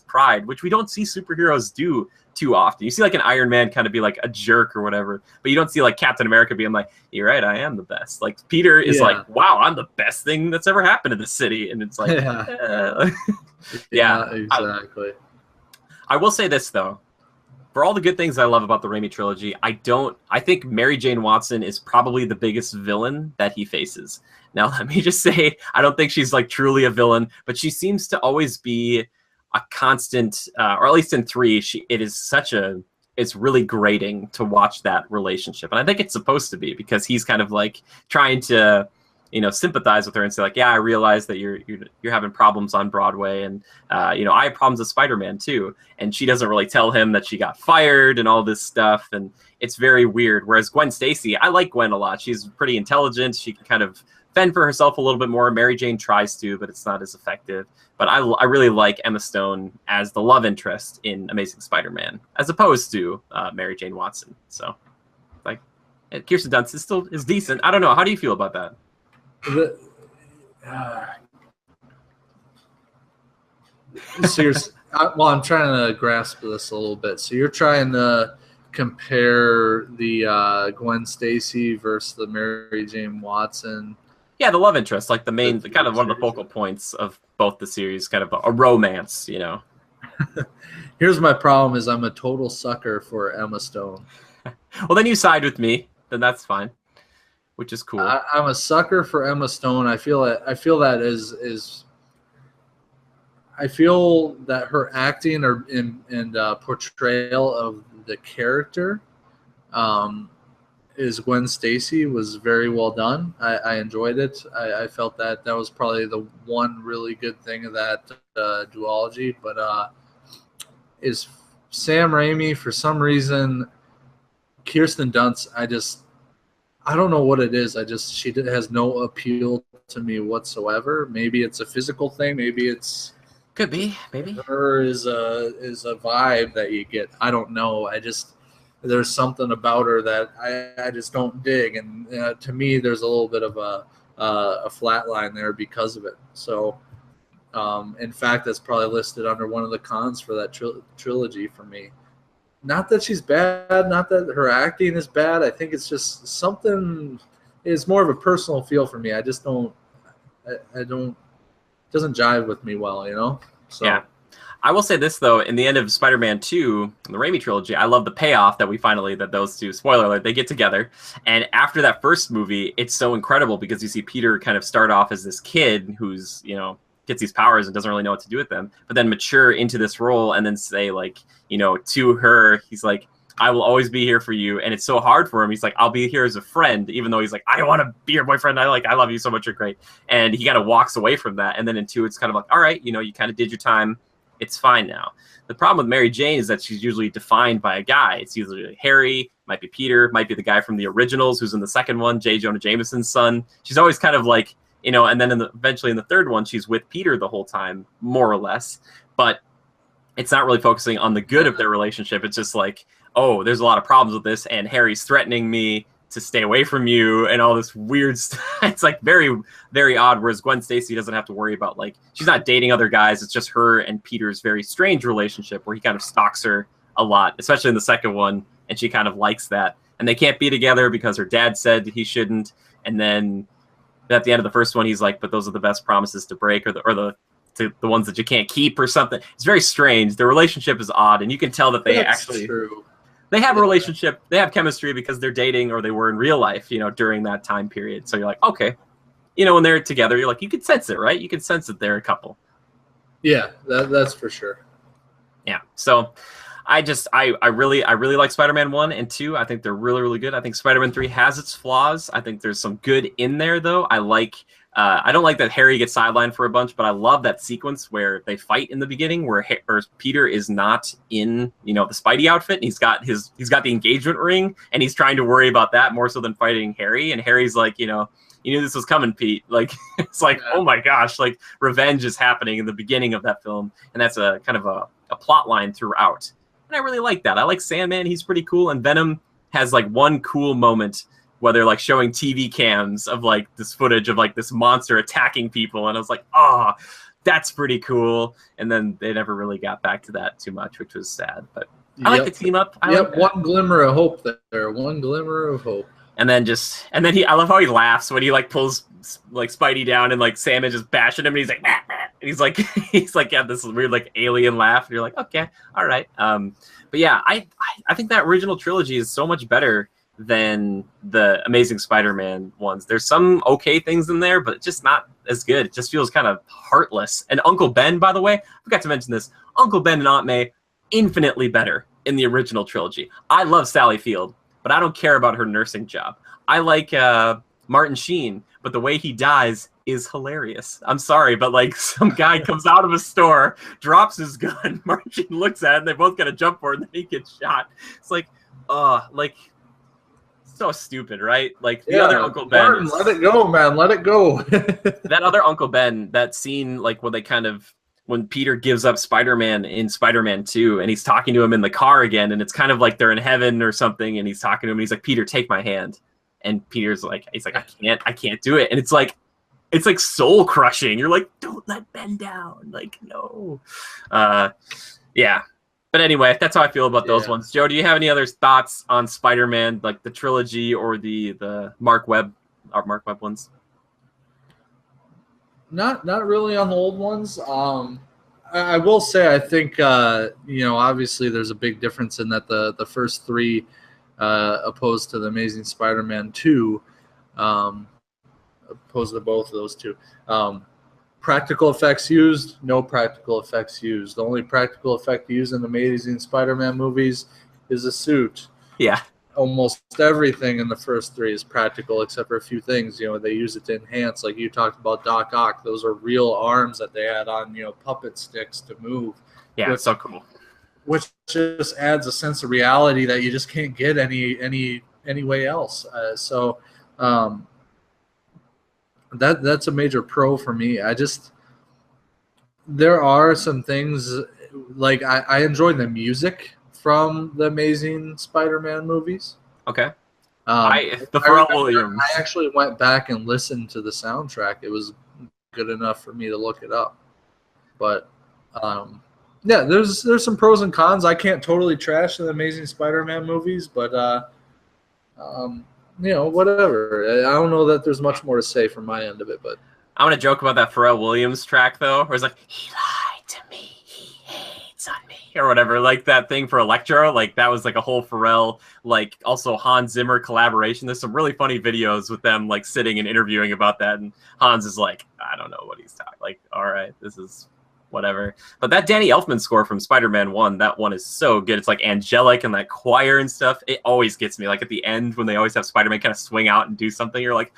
pride, which we don't see superheroes do too often. You see like an Iron Man kind of be like a jerk or whatever, but you don't see like Captain America being like, you're right, I am the best. Like Peter is like, wow, I'm the best thing that's ever happened to the city. And it's like, yeah, exactly. I will say this though. For all the good things I love about the Raimi trilogy, I think Mary Jane Watson is probably the biggest villain that he faces. Now, let me just say, I don't think she's like truly a villain, but she seems to always be a constant, or at least in 3, it's really grating to watch that relationship. And I think it's supposed to be, because he's kind of like trying to, sympathize with her and say like, yeah, I realize that you're having problems on Broadway, and I have problems with Spider-Man too. And she doesn't really tell him that she got fired and all this stuff, and it's very weird. Whereas Gwen Stacy, I like Gwen a lot. She's pretty intelligent. She can kind of fend for herself a little bit more. Mary Jane tries to, but it's not as effective. But I really like Emma Stone as the love interest in Amazing Spider-Man, as opposed to Mary Jane Watson. So, like, Kirsten Dunst is decent. I don't know. How do you feel about that? I'm trying to grasp this a little bit. So you're trying to compare the Gwen Stacy versus the Mary Jane Watson. Yeah, the love interest, like the kind of one of the focal points of both the series, kind of a romance, Here's my problem: is I'm a total sucker for Emma Stone. Well, then you side with me. Then that's fine. Which is cool. I'm a sucker for Emma Stone. I feel that her acting and portrayal of the character is Gwen Stacy was very well done. I enjoyed it. I felt that was probably the one really good thing of that duology. But is Sam Raimi, for some reason, Kirsten Dunst, I don't know what it is. She has no appeal to me whatsoever. Maybe it's a physical thing. Maybe it's could be. Maybe her is a vibe that you get. I don't know. There's something about her that I just don't dig, and to me, there's a little bit of a flat line there because of it. So, in fact, that's probably listed under one of the cons for that trilogy for me. Not that she's bad, not that her acting is bad. I think it's just something it's more of a personal feel for me. I just don't. I don't. It doesn't jive with me well, you know. So. Yeah. I will say this though, in the end of Spider-Man 2, the Raimi trilogy, I love the payoff that those two, spoiler alert, they get together. And after that first movie, it's so incredible because you see Peter kind of start off as this kid who's, you know, gets these powers and doesn't really know what to do with them, but then mature into this role and then say, like, you know, to her, he's like, I will always be here for you. And it's so hard for him. He's like, I'll be here as a friend, even though he's like, I don't want to be your boyfriend. I love you so much. You're great. And he kind of walks away from that. And then in 2, it's kind of like, all right, you know, you kind of did your time. It's fine now. The problem with Mary Jane is that she's usually defined by a guy. It's usually Harry, might be Peter, might be the guy from the originals who's in the second one, J. Jonah Jameson's son. She's always kind of like, you know, and then eventually in the third one, she's with Peter the whole time, more or less. But it's not really focusing on the good of their relationship. It's just like, oh, there's a lot of problems with this, and Harry's threatening me to stay away from you and all this weird stuff. It's like very, very odd. Whereas Gwen Stacy doesn't have to worry about, like, she's not dating other guys. It's just her and Peter's very strange relationship where he kind of stalks her a lot, especially in the second one. And she kind of likes that. And they can't be together because her dad said he shouldn't. And then at the end of the first one, he's like, but those are the best promises to break, or the ones that you can't keep or something. It's very strange. Their relationship is odd. And you can tell that they they have a relationship, they have chemistry because they're dating or they were in real life, you know, during that time period. So you're like, okay, you know, when they're together, you're like, you can sense it, right? You can sense that they're a couple. Yeah, that's for sure. Yeah. So I really like Spider-Man 1 and 2. I think they're really, really good. I think Spider-Man 3 has its flaws. I think there's some good in there though. I don't like that Harry gets sidelined for a bunch, but I love that sequence where they fight in the beginning, where Peter is not in, you know, the Spidey outfit. And he's got the engagement ring, and he's trying to worry about that more so than fighting Harry. And Harry's like, you know, you knew this was coming, Pete. Like, it's like, yeah. Oh my gosh, like revenge is happening in the beginning of that film, and that's a kind of a plot line throughout. And I really like that. I like Sandman; he's pretty cool, and Venom has like one cool moment where they're like showing TV cams of like this footage of like this monster attacking people. And I was like, oh, that's pretty cool. And then they never really got back to that too much, which was sad. But I like the team up. One glimmer of hope there. One glimmer of hope. And then I love how he laughs when he like pulls like Spidey down and like Sandman just bashing him. And he's like, nah, nah. And he's like, yeah, this weird like alien laugh. And you're like, okay, all right. But yeah, I think that original trilogy is so much better than the Amazing Spider-Man ones. There's some okay things in there, but it's just not as good. It just feels kind of heartless. And Uncle Ben, by the way, I forgot to mention this. Uncle Ben and Aunt May, infinitely better in the original trilogy. I love Sally Field, but I don't care about her nursing job. I like Martin Sheen, but the way he dies is hilarious. I'm sorry, but like some guy comes out of a store, drops his gun, Martin Sheen looks at it, and they both got to jump for it, and then he gets shot. It's like, so stupid, right? Like the other Uncle Ben. Martin, let it go, man. Let it go. That other Uncle Ben, that scene, like when Peter gives up Spider-Man in Spider-Man 2, and he's talking to him in the car again, and it's kind of like they're in heaven or something, and he's talking to him, and he's like, Peter, take my hand. And Peter's like, I can't do it. And it's like soul crushing. You're like, don't let Ben down. Like, no. Yeah. But anyway, that's how I feel about those ones. Joe, do you have any other thoughts on Spider-Man, like the trilogy or the Mark Webb ones? Not really on the old ones. I will say I think obviously there's a big difference in that the first three, opposed to the Amazing Spider-Man 2, opposed to both of those two. Practical effects used, no practical effects used. The only practical effect used in the Amazing Spider-Man movies is a suit. Yeah. Almost everything in the first three is practical except for a few things. You know, they use it to enhance, like you talked about Doc Ock. Those are real arms that they had on, puppet sticks to move. Yeah, it's so cool. Which just adds a sense of reality that you just can't get any way else. That's a major pro for me. There are some things, like I enjoy the music from the Amazing Spider-Man movies. Okay. I actually went back and listened to the soundtrack. It was good enough for me to look it up. But yeah, there's some pros and cons. I can't totally trash the Amazing Spider-Man movies, but whatever. I don't know that there's much more to say from my end of it, but I'm gonna joke about that Pharrell Williams track though, where it's like, he lied to me, he hates on me, or whatever. Like that thing for Electro, like that was like a whole Pharrell, like also Hans Zimmer collaboration. There's some really funny videos with them like sitting and interviewing about that, and Hans is like, I don't know what he's talking. Like, all right, this is whatever. But that Danny Elfman score from Spider-Man 1, that one is so good. It's like angelic and that choir and stuff. It always gets me. Like at the end when they always have Spider-Man kind of swing out and do something, you're like,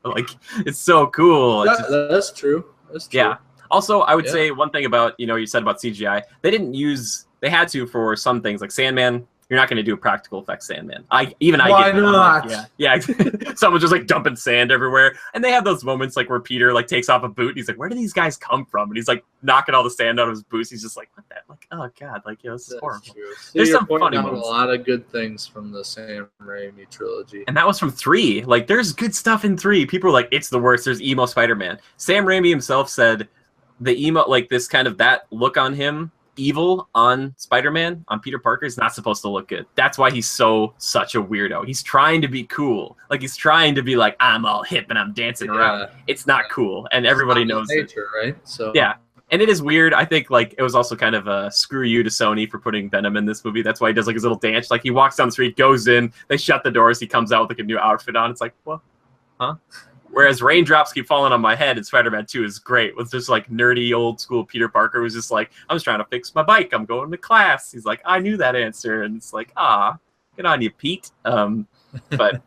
like it's so cool. That's true. That's true. Yeah. Also, I would say one thing about, you said about CGI, they had to for some things like Sandman. You're not going to do a practical effects Sandman. Why get not? Like, yeah. Someone's just like dumping sand everywhere, and they have those moments like where Peter like takes off a boot. And he's like, "Where do these guys come from?" And he's like knocking all the sand out of his boots. He's just like, "What that? Like, oh god, like this is horrible." There's some funny moments. A lot of good things from the Sam Raimi trilogy, and that was from 3. Like, there's good stuff in 3. People are like, "It's the worst." There's emo Spider-Man. Sam Raimi himself said the emo, like this kind of that look on him. Evil on Spider-Man, on Peter Parker, is not supposed to look good. That's why he's such a weirdo. He's trying to be cool. Like, he's trying to be like, I'm all hip and I'm dancing around. It's not cool. And everybody knows nature, right? So yeah. And it is weird. I think like it was also kind of a screw you to Sony for putting Venom in this movie. That's why he does like his little dance. Like he walks down the street, goes in, they shut the doors, he comes out with like a new outfit on. It's like, what? Huh? Whereas Raindrops Keep Falling on My Head in Spider-Man 2 is great. With just like nerdy old school Peter Parker who's just like, I was trying to fix my bike. I'm going to class. He's like, I knew that answer. And it's like, good on you, Pete. But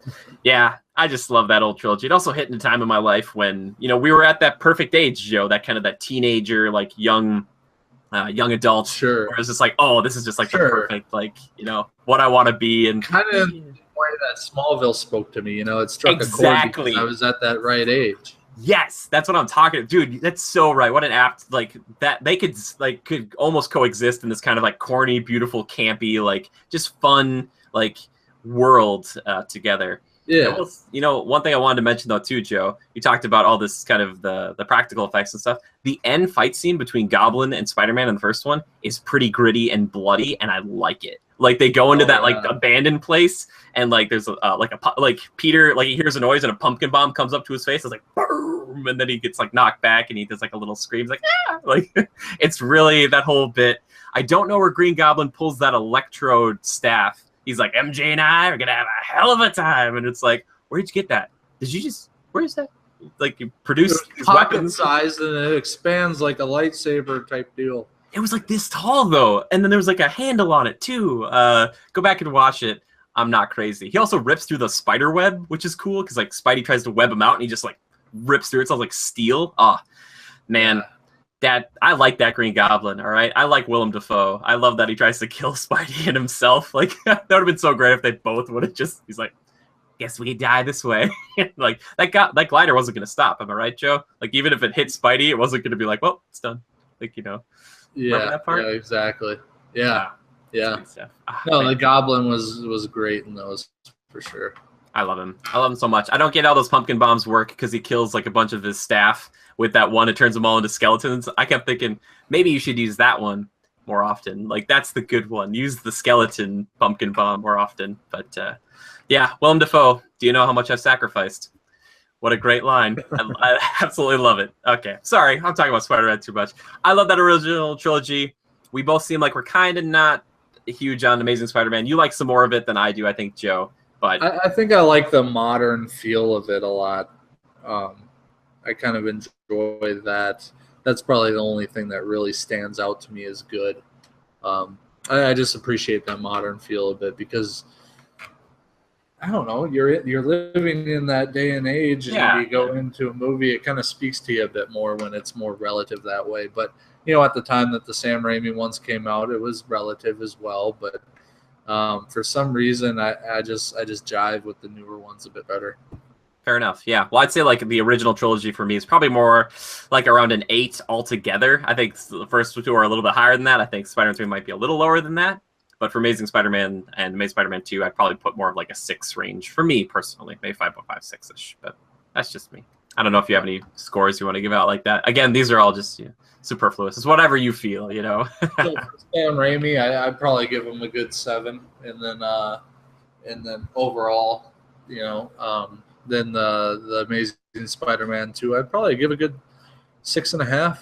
yeah, I just love that old trilogy. It also hit in a time in my life when, we were at that perfect age, Joe, that kind of that teenager, like young adult. Sure. Where it's just like, oh, this is just like the perfect, like, what I want to be. And kind of way that Smallville spoke to me, it struck a chord because I was at that right age. Yes, that's what I'm talking about. Dude, that's so right. What an apt, like, that they could almost coexist in this kind of like corny, beautiful, campy, like just fun, like world together. Yeah. One thing I wanted to mention though too, Joe, you talked about all this kind of the practical effects and stuff. The end fight scene between Goblin and Spider-Man in the first one is pretty gritty and bloody, and I like it. Like they go into that like abandoned place, and like there's like Peter, like he hears a noise and a pumpkin bomb comes up to his face. It's like boom, and then he gets like knocked back and he does like a little scream. He's like, ah! Like it's really that whole bit. I don't know where Green Goblin pulls that electrode staff. He's like, MJ and I are gonna have a hell of a time, and it's like, where'd you get that? Where is that? Like you produce pocket size and it expands like a lightsaber type deal. It was like this tall though, and then there was like a handle on it too. Go back and watch it. I'm not crazy. He also rips through the spider web, which is cool because like Spidey tries to web him out, and he just like rips through it. It's all like steel. Oh man, I like that Green Goblin. All right, I like Willem Dafoe. I love that he tries to kill Spidey and himself. Like that would have been so great if they both would have just. He's like, guess we die this way. Like that glider wasn't gonna stop. Am I right, Joe? Like even if it hit Spidey, it wasn't gonna be like, well, it's done. Like Yeah, that part? yeah, exactly. Yeah. No, man. the Goblin was great in those for sure. I love him. I love him so much. I don't get how those pumpkin bombs work because he kills like a bunch of his staff with that one. It turns them all into skeletons. I kept thinking maybe you should use that one more often. Like that's the good one. Use the skeleton pumpkin bomb more often. But yeah, Willem Dafoe. Do you know how much I've sacrificed? What a great line. I absolutely love it. Okay. Sorry, I'm talking about Spider-Man too much. I love that original trilogy. We both seem like we're kind of not huge on Amazing Spider-Man. You like some more of it than I do, I think, Joe. But I think I like the modern feel of it a lot. I kind of enjoy that. That's probably the only thing that really stands out to me as good. I just appreciate that modern feel a bit because I don't know, you're living in that day and age, and you go into a movie, it kind of speaks to you a bit more when it's more relative that way. But at the time that the Sam Raimi ones came out, it was relative as well. But for some reason, I just jive with the newer ones a bit better. Fair enough. Yeah. Well, I'd say like the original trilogy for me is probably more like around an 8 altogether. I think the first two are a little bit higher than that. I think Spider-Man 3 might be a little lower than that. But for Amazing Spider-Man and Amazing Spider-Man 2, I'd probably put more of like a 6 range for me personally, maybe 5.5, 6-ish. But that's just me. I don't know if you have any scores you want to give out like that. Again, these are all just superfluous. It's whatever you feel, So for Sam Raimi, I'd probably give him a good 7, and then overall, than the Amazing Spider-Man 2. I'd probably give a good 6.5,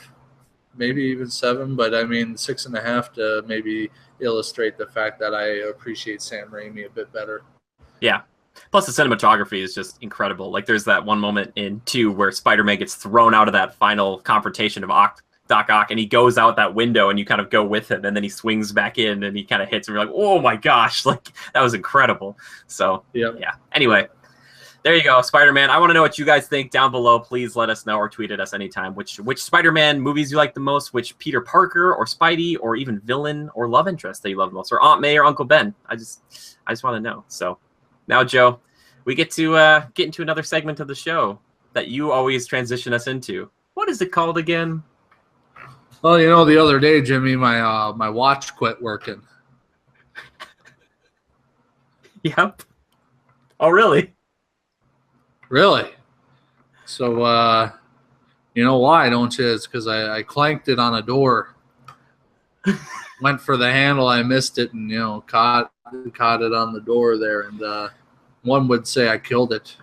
maybe even 7. But I mean, 6.5 to maybe illustrate the fact that I appreciate Sam Raimi a bit better. Yeah. Plus, the cinematography is just incredible. Like, there's that one moment in 2 where Spider-Man gets thrown out of that final confrontation of Doc Ock, and he goes out that window, and you kind of go with him, and then he swings back in, and he kind of hits, and you're like, oh my gosh, like, that was incredible. So, yeah. Anyway, there you go, Spider-Man. I want to know what you guys think down below. Please let us know or tweet at us anytime. Which Spider-Man movies you like the most, which Peter Parker or Spidey or even villain or love interest that you love the most, or Aunt May or Uncle Ben. I just want to know. So, now, Joe, we get to get into another segment of the show that you always transition us into. What is it called again? Well, the other day, Jimmy, my watch quit working. Yep. Oh, really? Really? So, you know why, don't you? It's because I clanked it on a door. Went for the handle, I missed it, and caught it on the door there, and one would say I killed it.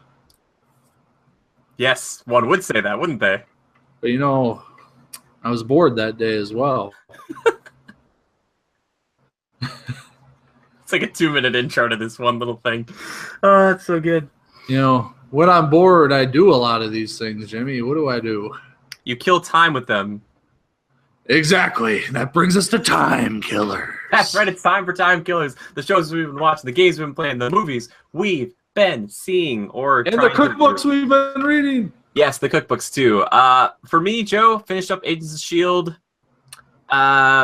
Yes, one would say that, wouldn't they? But I was bored that day as well. It's like a 2-minute intro to this one little thing. Oh, that's so good. When I'm bored, I do a lot of these things, Jimmy. What do I do? You kill time with them. Exactly. That brings us to Timekillers. That's right. It's time for Timekillers. The shows we've been watching, the games we've been playing, the movies we've been seeing, and the cookbooks we've been reading. Yes, the cookbooks too. For me, Joe, finished up Agents of S.H.I.E.L.D.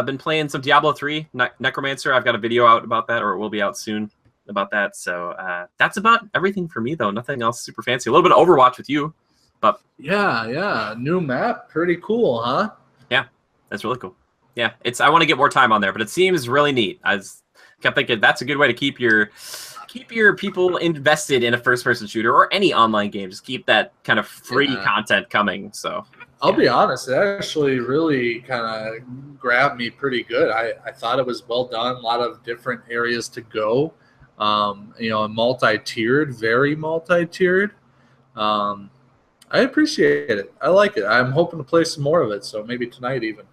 Been playing some Diablo 3, Necromancer. I've got a video out about that, or it will be out soon about that. So that's about everything for me, though. Nothing else super fancy. A little bit of Overwatch with you, but yeah, new map, pretty cool, huh? Yeah, that's really cool. Yeah, I want to get more time on there, but it seems really neat. I kept thinking that's a good way to keep your people invested in a first-person shooter or any online game. Just keep that kind of free content coming. So I'll be honest, it actually really kind of grabbed me pretty good. I thought it was well done. A lot of different areas to go. Multi-tiered, very multi-tiered. I appreciate it. I like it. I'm hoping to play some more of it. So maybe tonight even.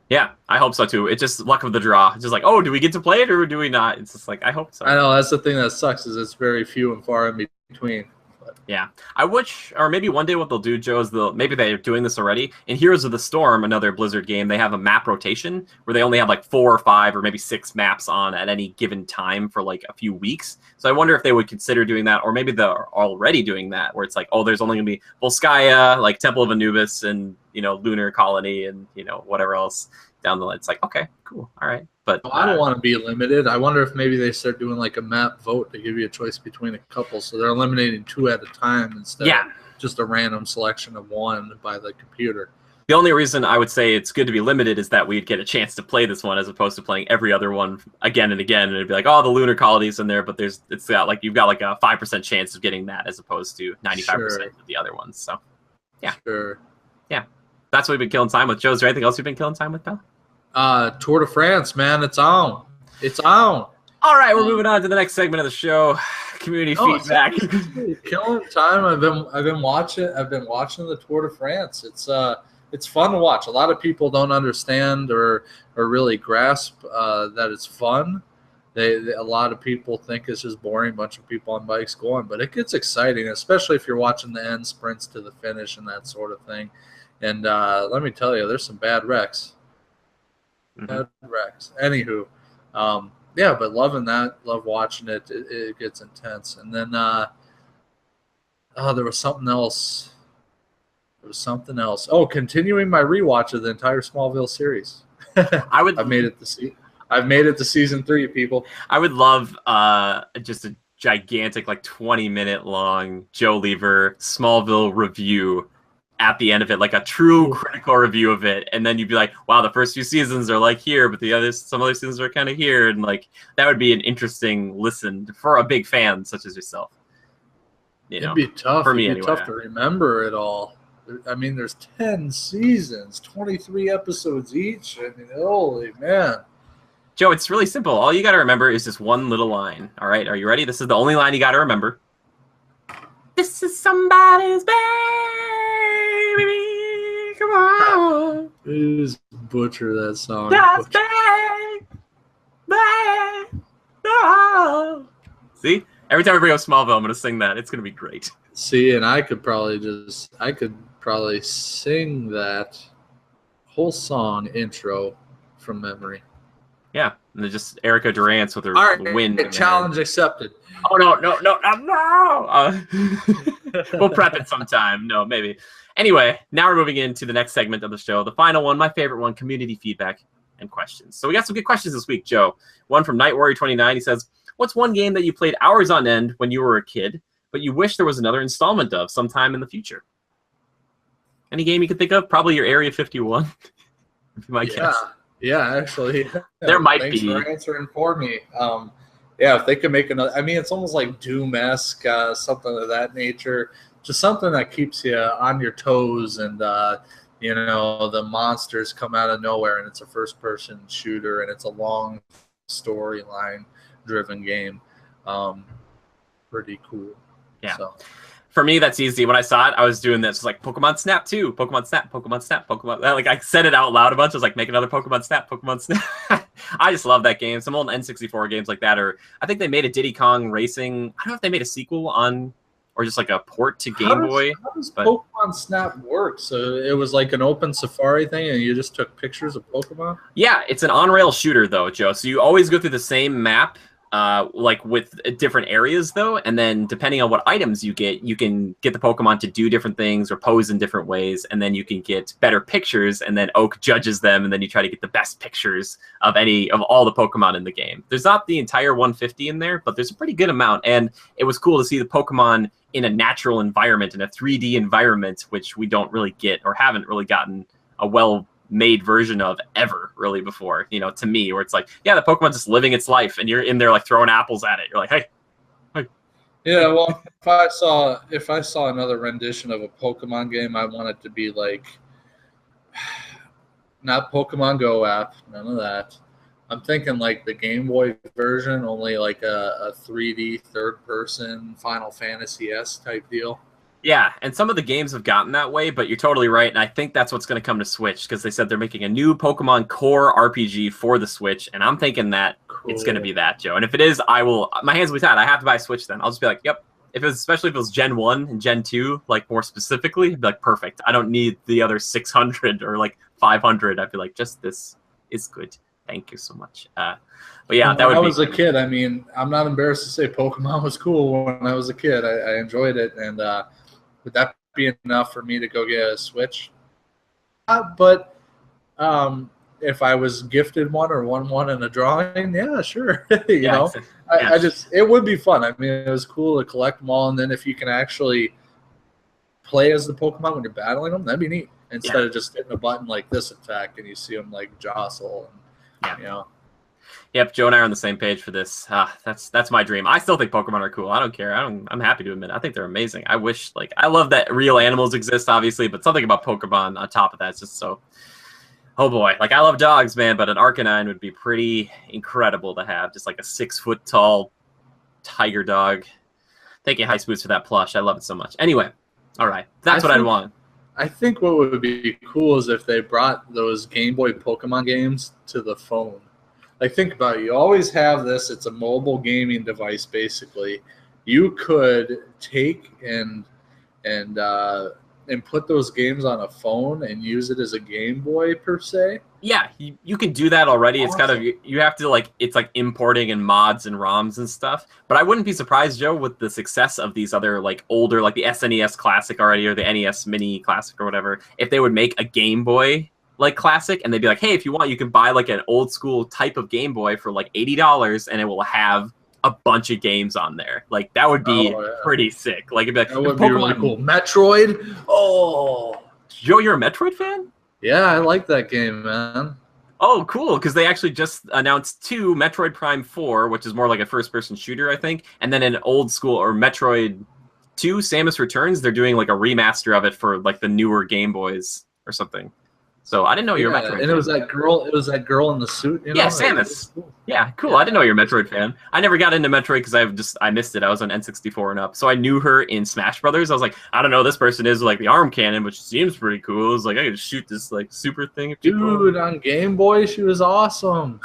Yeah, I hope so too. It's just luck of the draw. It's just like, oh, do we get to play it or do we not? It's just like, I hope so. I know, that's the thing that sucks, is it's very few and far in between. But. Yeah, I wish, or maybe one day what they'll do, Joe, is maybe they're doing this already. In Heroes of the Storm, another Blizzard game, they have a map rotation where they only have like 4 or 5 or maybe 6 maps on at any given time for like a few weeks. So I wonder if they would consider doing that, or maybe they're already doing that, where it's like, oh, there's only going to be Volskaya, like Temple of Anubis, and Lunar Colony, and whatever else down the line. It's like, okay, cool, all right. But I don't want to be limited. I wonder if maybe they start doing like a map vote to give you a choice between a couple, so they're eliminating 2 at a time instead of just a random selection of 1 by the computer. The only reason I would say it's good to be limited is that we'd get a chance to play this one as opposed to playing every other one again and again, and it'd be like, oh, the Lunar Colony's in there, but you've got like a 5% chance of getting that as opposed to 95% of the other ones. So yeah, yeah, that's what we've been killing time with. Joe, is there anything else you've been killing time with, pal? Tour de France, man, it's on. It's on. All right, we're moving on to the next segment of the show. Community feedback. Killing time. I've been watching the Tour de France. It's fun to watch. A lot of people don't understand or really grasp that it's fun. A lot of people think it's just boring, bunch of people on bikes going, but it gets exciting, especially if you're watching the end sprints to the finish and that sort of thing. And let me tell you, there's some bad wrecks. Bad wrecks. Anywho, but loving that, love watching it. It gets intense. And then there was something else. Oh, continuing my rewatch of the entire Smallville series. I've made it to season 3, people. I would love just a gigantic, like 20-minute long Joe Lever Smallville review at the end of it, like a true critical review of it, and then you'd be like, wow, the first few seasons are like here, but some other seasons are kind of here, and like that would be an interesting listen for a big fan such as yourself. It'd be tough for me. It'd be tough to remember it all. I mean, there's 10 seasons, 23 episodes each. I mean, holy man. Joe, it's really simple. All you got to remember is just one little line. All right, are you ready? This is the only line you got to remember. This is somebody's baby. Come on. Just butcher that song. That's baby. Oh. See? Every time I bring up Smallville, I'm going to sing that. It's going to be great. See, and I could probably sing that whole song intro from memory. Yeah, and then just Erica Durance with her wind. Challenge accepted. Oh, no. We'll prep it sometime. No, maybe. Anyway, now we're moving into the next segment of the show. The final one, my favorite one, community feedback and questions. So we got some good questions this week, Joe. One from Night Warrior 29. He says, what's one game that you played hours on end when you were a kid, but you wish there was another installment of sometime in the future? Any game you can think of? Probably your Area 51. My guess. Yeah, actually. There might Thanks be. for answering for me. Yeah, if they could make another, I mean, it's almost like Doom-esque, something of that nature. Just something that keeps you on your toes, and you know, the monsters come out of nowhere, and it's a first-person shooter, and it's a long storyline-driven game. Pretty cool. Yeah. So. For me, that's easy. When I saw it, I was doing this. It's like Pokemon Snap 2, Pokemon Snap, Pokemon Snap, Pokemon. Like I said it out loud a bunch. I was like, make another Pokemon Snap, Pokemon Snap. I just love that game. Some old N64 games like that, or I think they made a Diddy Kong Racing. I don't know if they made a sequel on, or just like a port to Game Boy. How does Pokemon Snap work? So it was like an open Safari thing, and you just took pictures of Pokemon? Yeah, it's an on-rail shooter though, Joe. So you always go through the same map. Like with different areas though, and then depending on what items you can get the Pokemon to do different things or pose in different ways, and then you can get better pictures, and then Oak judges them, and then you try to get the best pictures of all the Pokemon in the game. There's not the entire 150 in there, but there's a pretty good amount, and it was cool to see the Pokemon in a natural environment, in a 3D environment, which we don't really get or haven't really gotten a well-made version of ever really before, you know, to me, where it's like, yeah, the Pokemon's just living its life, and you're in there like throwing apples at it. You're like, hey. Yeah, well, if I saw another rendition of a Pokemon game, I want it to be like, not Pokemon Go app, none of that. I'm thinking like the Game Boy version, only like a 3D third-person Final Fantasy-esque type deal. Yeah, and some of the games have gotten that way, but you're totally right, and I think that's what's going to come to Switch, because they said they're making a new Pokemon Core RPG for the Switch, and I'm thinking that It's going to be that, Joe. And if it is, my hands will be tied. I have to buy a Switch then. I'll just be like, yep. Especially if it was Gen 1 and Gen 2, like more specifically, I'd be like, perfect. I don't need the other 600 or like 500. I'd be like, just this is good. Thank you so much. But yeah, that would be. When I was a kid, I mean, I'm not embarrassed to say Pokemon was cool when I was a kid. I enjoyed it, and would that be enough for me to go get a Switch? But if I was gifted one or won one in a drawing, yeah, sure. you know, I just, it would be fun. I mean, it was cool to collect them all, and then if you can actually play as the Pokemon when you're battling them, that'd be neat. Instead of just hitting a button like this attack, and you see them like jostle, and you know. Yep, Joe and I are on the same page for this. That's my dream. I still think Pokemon are cool. I don't care. I'm happy to admit it. I think they're amazing. I wish, like, I love that real animals exist, obviously, but something about Pokemon on top of that is just so. Oh boy, like I love dogs, man, but an Arcanine would be pretty incredible to have. Just like a 6-foot tall tiger dog. Thank you, High Spoots, for that plush. I love it so much. Anyway, all right, that's what I'd want. I think what would be cool is if they brought those Game Boy Pokemon games to the phone. Like, think about it. You always have this. It's a mobile gaming device, basically. You could take and put those games on a phone and use it as a Game Boy, per se. Yeah, you can do that already. Awesome. It's kind of, you have to, like, it's like importing and mods and ROMs and stuff. But I wouldn't be surprised, Joe, with the success of these other, like, older, like the SNES Classic already, or the NES Mini Classic or whatever, if they would make a Game Boy like classic, and they'd be like, hey, if you want, you can buy like an old school type of Game Boy for like $80, and it will have a bunch of games on there. Like, that would be pretty sick. Like, it'd be like, that would be really cool. Metroid. Oh, Joe, you're a Metroid fan? Yeah, I like that game, man. Oh, cool, because they actually just announced 2, Metroid Prime 4, which is more like a first-person shooter, I think, and then an old school, or Metroid 2, Samus Returns. They're doing like a remaster of it for like the newer Game Boys or something. So I didn't know you were a Yeah, Metroid and fan. it was that girl. It was that girl in the suit. You know? Yeah, Like, it Samus. was cool. Yeah, cool. I didn't know you were a Metroid fan. I never got into Metroid because I missed it. I was on N64 and up, so I knew her in Smash Brothers. I was like, I don't know, this person is like the arm cannon, which seems pretty cool. It was like I could shoot this like super thing. Dude, on Game Boy, she was awesome.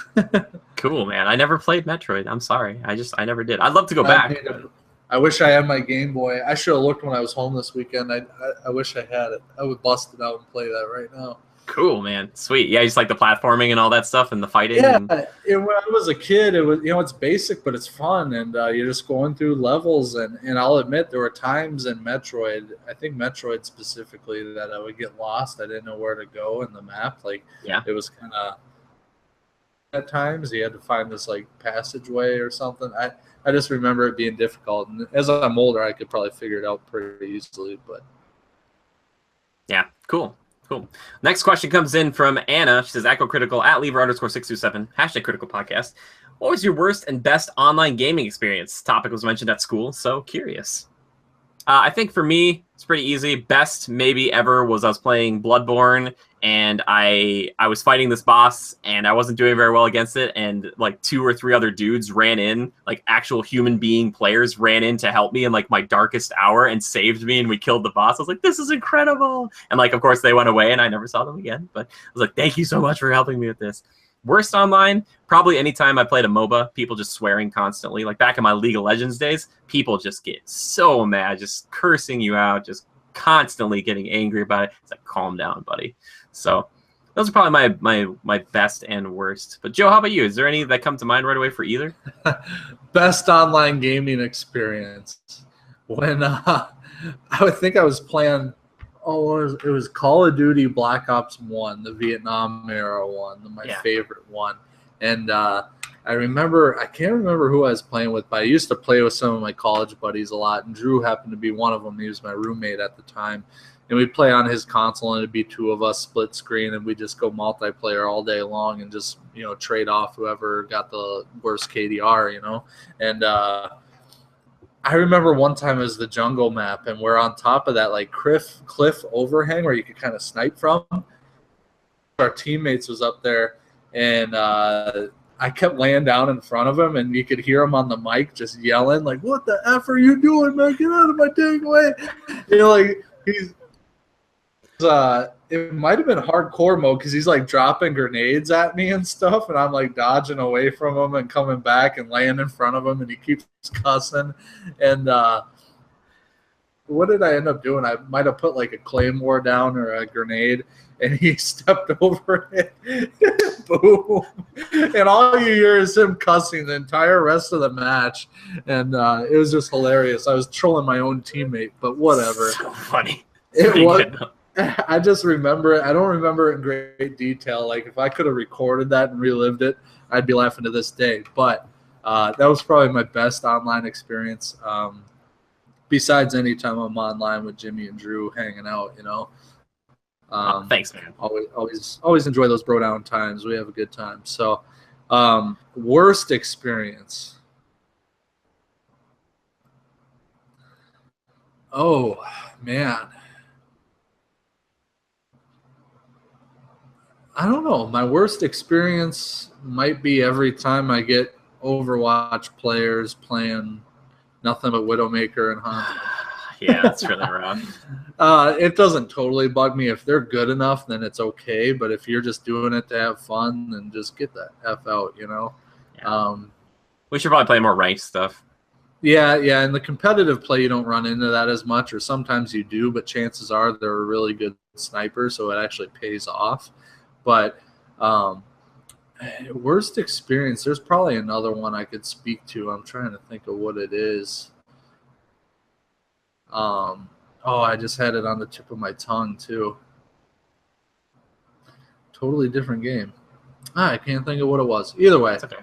Cool, man. I never played Metroid. I'm sorry. I never did. I'd love to go back. I wish I had my Game Boy. I should have looked when I was home this weekend. I wish I had it. I would bust it out and play that right now. Cool, man. Sweet. Yeah, you just like the platforming and all that stuff and the fighting. Yeah, And... and when I was a kid, it was it's basic, but it's fun, and you're just going through levels. And I'll admit there were times in Metroid, I think Metroid specifically, that I would get lost. I didn't know where to go in the map. Like, yeah, it was kind of at times you had to find this like passageway or something. I just remember it being difficult, and as I'm older, I could probably figure it out pretty easily. But yeah, cool. Cool. Next question comes in from Anna. She says, Echo Critical at Lever_627, #Critical Podcast. What was your worst and best online gaming experience? Topic was mentioned at school, so curious. I think for me, it's pretty easy. Best maybe ever was I was playing Bloodborne, and I was fighting this boss, and I wasn't doing very well against it, and like 2 or 3 other dudes ran in, like actual human being players ran in to help me in like my darkest hour and saved me, and we killed the boss. I was like, this is incredible. And like, of course, they went away, and I never saw them again. But I was like, thank you so much for helping me with this. Worst online, probably anytime I played a MOBA, people just swearing constantly. Like back in my League of Legends days, people just get so mad, just cursing you out, just constantly getting angry about it. It's like, calm down, buddy. So those are probably my best and worst. But Joe, how about you? Is there any that come to mind right away for either? Best online gaming experience. When I would think I was playing, it was Call of Duty Black Ops 1, the Vietnam era one, my favorite one. And I can't remember who I was playing with, but I used to play with some of my college buddies a lot, and Drew happened to be one of them. He was my roommate at the time. And we'd play on his console, and it'd be 2 of us split screen, and we'd just go multiplayer all day long and just, trade off whoever got the worst KDR, And I remember one time it was the jungle map, and we're on top of that like cliff overhang where you could kind of snipe from. Our teammates was up there, and I kept laying down in front of him, and you could hear him on the mic just yelling like, "What the F are you doing, man? Get out of my dang way!" Like he's. It might have been hardcore mode because he's like dropping grenades at me and stuff, and I'm like dodging away from him and coming back and laying in front of him, and he keeps cussing. And what did I end up doing? I might have put like a claymore down or a grenade, and he stepped over it. Boom! And all you hear is him cussing the entire rest of the match, and it was just hilarious. I was trolling my own teammate, but whatever. So funny. It was. I just remember it. I don't remember it in great detail. Like, if I could have recorded that and relived it, I'd be laughing to this day. But that was probably my best online experience. Besides any time I'm online with Jimmy and Drew hanging out, Thanks, man. Always enjoy those bro down times. We have a good time. So, worst experience. Oh, man. I don't know. My worst experience might be every time I get Overwatch players playing nothing but Widowmaker and Hunt. Yeah, that's really rough. It doesn't totally bug me. If they're good enough, then it's okay. But if you're just doing it to have fun, then just get the F out, Yeah. We should probably play more ranked stuff. Yeah. In the competitive play, you don't run into that as much, or sometimes you do, but chances are they're a really good sniper, so it actually pays off. But worst experience, there's probably another one I could speak to. I'm trying to think of what it is. I just had it on the tip of my tongue too. Totally different game. I can't think of what it was. Either way, okay.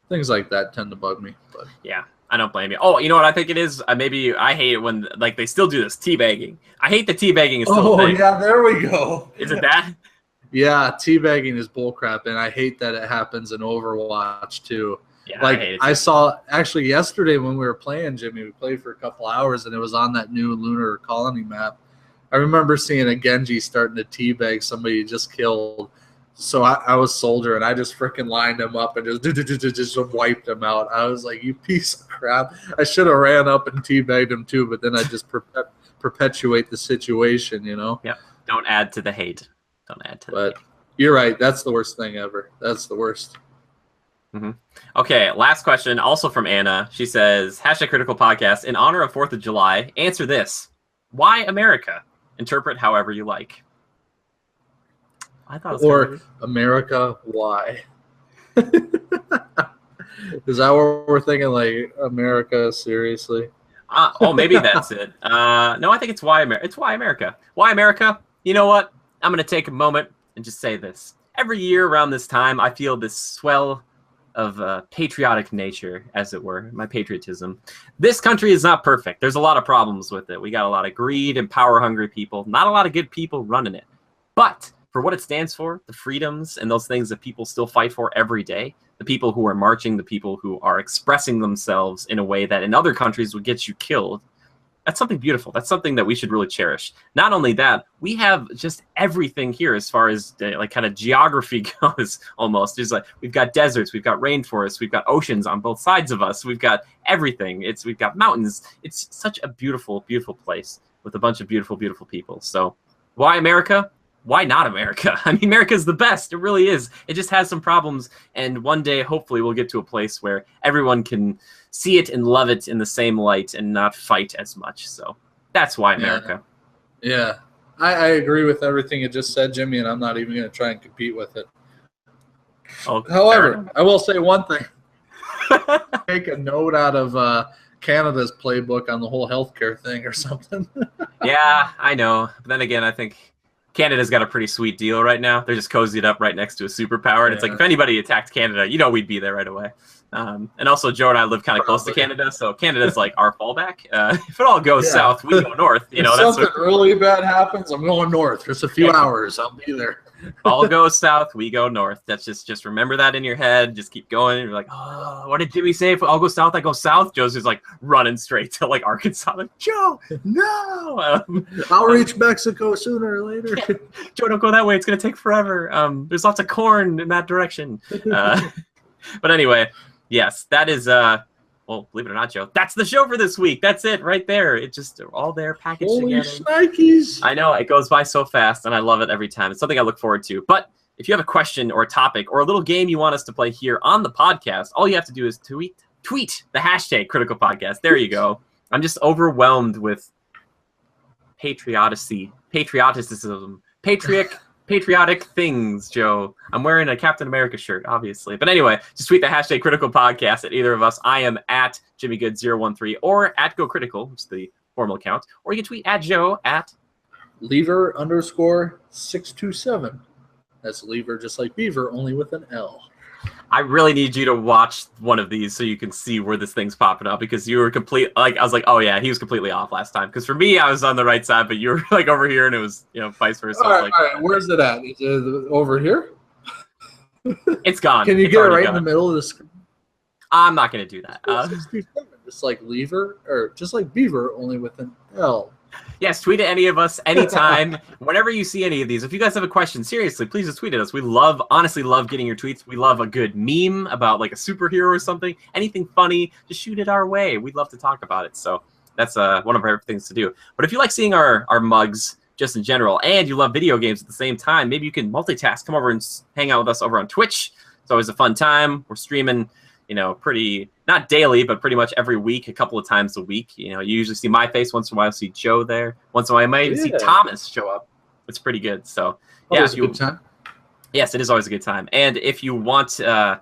Things like that tend to bug me. But yeah, I don't blame you. Oh, you know what I think it is? Maybe I hate it when like they still do this teabagging. I hate that teabagging is still a thing. Yeah, there we go. Is it that? Yeah, teabagging is bullcrap, and I hate that it happens in Overwatch too. Yeah, like I hate it I too. saw actually yesterday when we were playing, Jimmy, we played for a couple hours, and it was on that new lunar colony map. I remember seeing a Genji starting to teabag somebody he just killed. So I was soldier, and I just freaking lined him up and just wiped him out. I was like, you piece of crap. I should have ran up and teabagged him too, but then I just perpetuate the situation, you know? Yep. Don't add to the hate. Don't add to the hate. But you're right. That's the worst thing ever. That's the worst. Mm-hmm. Okay, last question, also from Anna. She says, #critical podcast, in honor of 4th of July, answer this. Why America? Interpret however you like. I thought it was Or America, why? Is that what we're thinking? Like, America, seriously? Maybe that's it. No, I think it's why America. It's why America. Why America? You know what? I'm going to take a moment and just say this. Every year around this time, I feel this swell of patriotic nature, as it were, my patriotism. This country is not perfect. There's a lot of problems with it. We got a lot of greed and power-hungry people. Not a lot of good people running it. But for what it stands for, the freedoms and those things that people still fight for every day, the people who are marching, the people who are expressing themselves in a way that in other countries would get you killed, that's something beautiful. That's something that we should really cherish. Not only that, we have just everything here as far as like kind of geography goes almost. There's like, we've got deserts, we've got rainforests, we've got oceans on both sides of us. We've got everything. We've got mountains. It's such a beautiful, beautiful place with a bunch of beautiful, beautiful people. So why America? Why not America? I mean, America's the best. It really is. It just has some problems. And one day, hopefully, we'll get to a place where everyone can see it and love it in the same light and not fight as much. So that's why America. Yeah. I agree with everything you just said, Jimmy, and I'm not even going to try and compete with it. Oh, however, I will say one thing. Take a note out of Canada's playbook on the whole healthcare thing or something. Yeah, I know. But then again, I think Canada's got a pretty sweet deal right now. They're just cozied up right next to a superpower. And it's like, if anybody attacked Canada, you know we'd be there right away. And also, Joe and I live kind of close to Canada, so Canada's like our fallback. If it all goes south, we go north. You know, if something really bad happens, I'm going north. Just a few hours, I'll be there. All goes south, we go north. That's just remember that in your head. Just keep going. You're like, oh, what did Jimmy say? If I'll go south, I go south. Joe's just like running straight to like Arkansas. Like, Joe, no. I'll reach Mexico sooner or later. Yeah. Joe, don't go that way. It's gonna take forever. There's lots of corn in that direction. But anyway, yes, that is well, believe it or not, Joe, that's the show for this week. That's it right there. It just all there packaged together. Holy shnikes. I know, it goes by so fast, and I love it every time. It's something I look forward to. But if you have a question or a topic or a little game you want us to play here on the podcast, all you have to do is tweet the hashtag Critical Podcast. There you go. I'm just overwhelmed with patriotism, patriotic things, Joe. I'm wearing a Captain America shirt, obviously. But anyway, just tweet the hashtag Critical Podcast at either of us. I am at JimmyGood013 or at GoCritical, which is the formal account. Or you can tweet at Joe at Lever_627. That's Lever just like Beaver, only with an L. I really need you to watch one of these so you can see where this thing's popping up, because you were I was like, oh yeah, he was completely off last time. Because for me, I was on the right side, but you were like over here, and it was, you know, vice versa. All right, where's it at? Is it over here? It's gone. Can you get it right in the middle of the screen? I'm not going to do that. Just like Lever, or just like Beaver, only with an L. Yes, tweet at any of us anytime. Whenever you see any of these, if you guys have a question, seriously, please just tweet at us. We honestly love getting your tweets. We love a good meme about like a superhero or something. Anything funny, just shoot it our way. We'd love to talk about it. So that's one of our favorite things to do. But if you like seeing our mugs just in general, and you love video games at the same time, maybe you can multitask. Come over and hang out with us over on Twitch. It's always a fun time. We're streaming, you know, not daily, but pretty much every week, a couple of times a week. You know, you usually see my face. Once in a while, see Joe there. Once in a while, I might even see Thomas show up. It's pretty good. So, yeah, always a good time. Yes, it is always a good time. And if you want to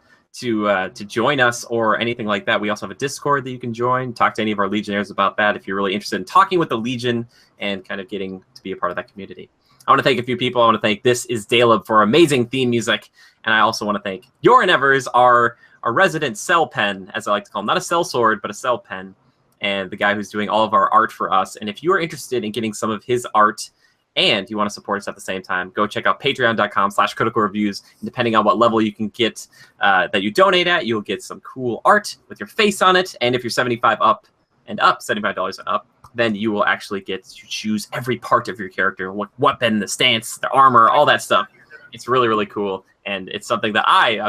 join us or anything like that, we also have a Discord that you can join. Talk to any of our Legionnaires about that if you're really interested in talking with the Legion and kind of getting to be a part of that community. I want to thank a few people. I want to thank This Is Daleb for amazing theme music. And I also want to thank Yorin Evers, our resident cell pen, as I like to call him. Not a cell sword, but a cell pen. And the guy who's doing all of our art for us. And if you are interested in getting some of his art and you want to support us at the same time, go check out patreon.com/criticalreviews. And depending on what level you can get that you donate at, you'll get some cool art with your face on it. And if you're $75 and up, $75 and up, then you will actually get to choose every part of your character, what weapon, the stance, the armor, all that stuff. It's really, really cool. And it's something that I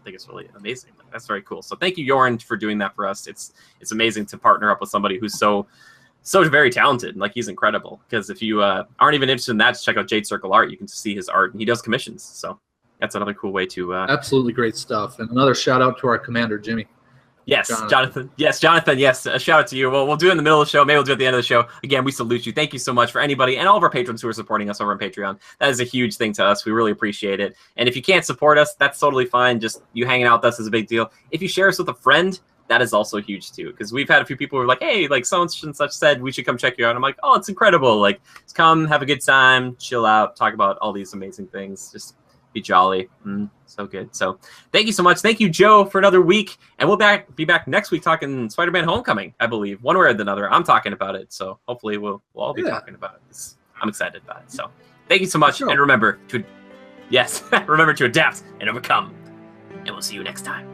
think it's really amazing. That's very cool. So thank you, Jorn, for doing that for us. It's amazing to partner up with somebody who's so very talented. Like, he's incredible. Because if you aren't even interested in that, just check out Jade Circle Art. You can see his art, and he does commissions. So that's another cool way to absolutely great stuff. And another shout out to our commander, Jimmy. Yes, Jonathan. Yes, Jonathan. Yes, a shout out to you. Well, we'll do it in the middle of the show. Maybe we'll do it at the end of the show. Again, we salute you. Thank you so much for anybody and all of our patrons who are supporting us over on Patreon. That is a huge thing to us. We really appreciate it. And if you can't support us, that's totally fine. Just you hanging out with us is a big deal. If you share us with a friend, that is also huge too. Because we've had a few people who are like, hey, like so and such said we should come check you out. I'm like, oh, it's incredible. Like, just come, have a good time, chill out, talk about all these amazing things. Just be jolly. So good. So thank you so much. Thank you, Joe, for another week. And we'll be back next week talking Spider-Man Homecoming, I believe. One way or another. I'm talking about it. So hopefully we'll all be talking about it. I'm excited about it. So thank you so much. Sure. And remember to adapt and overcome. And we'll see you next time.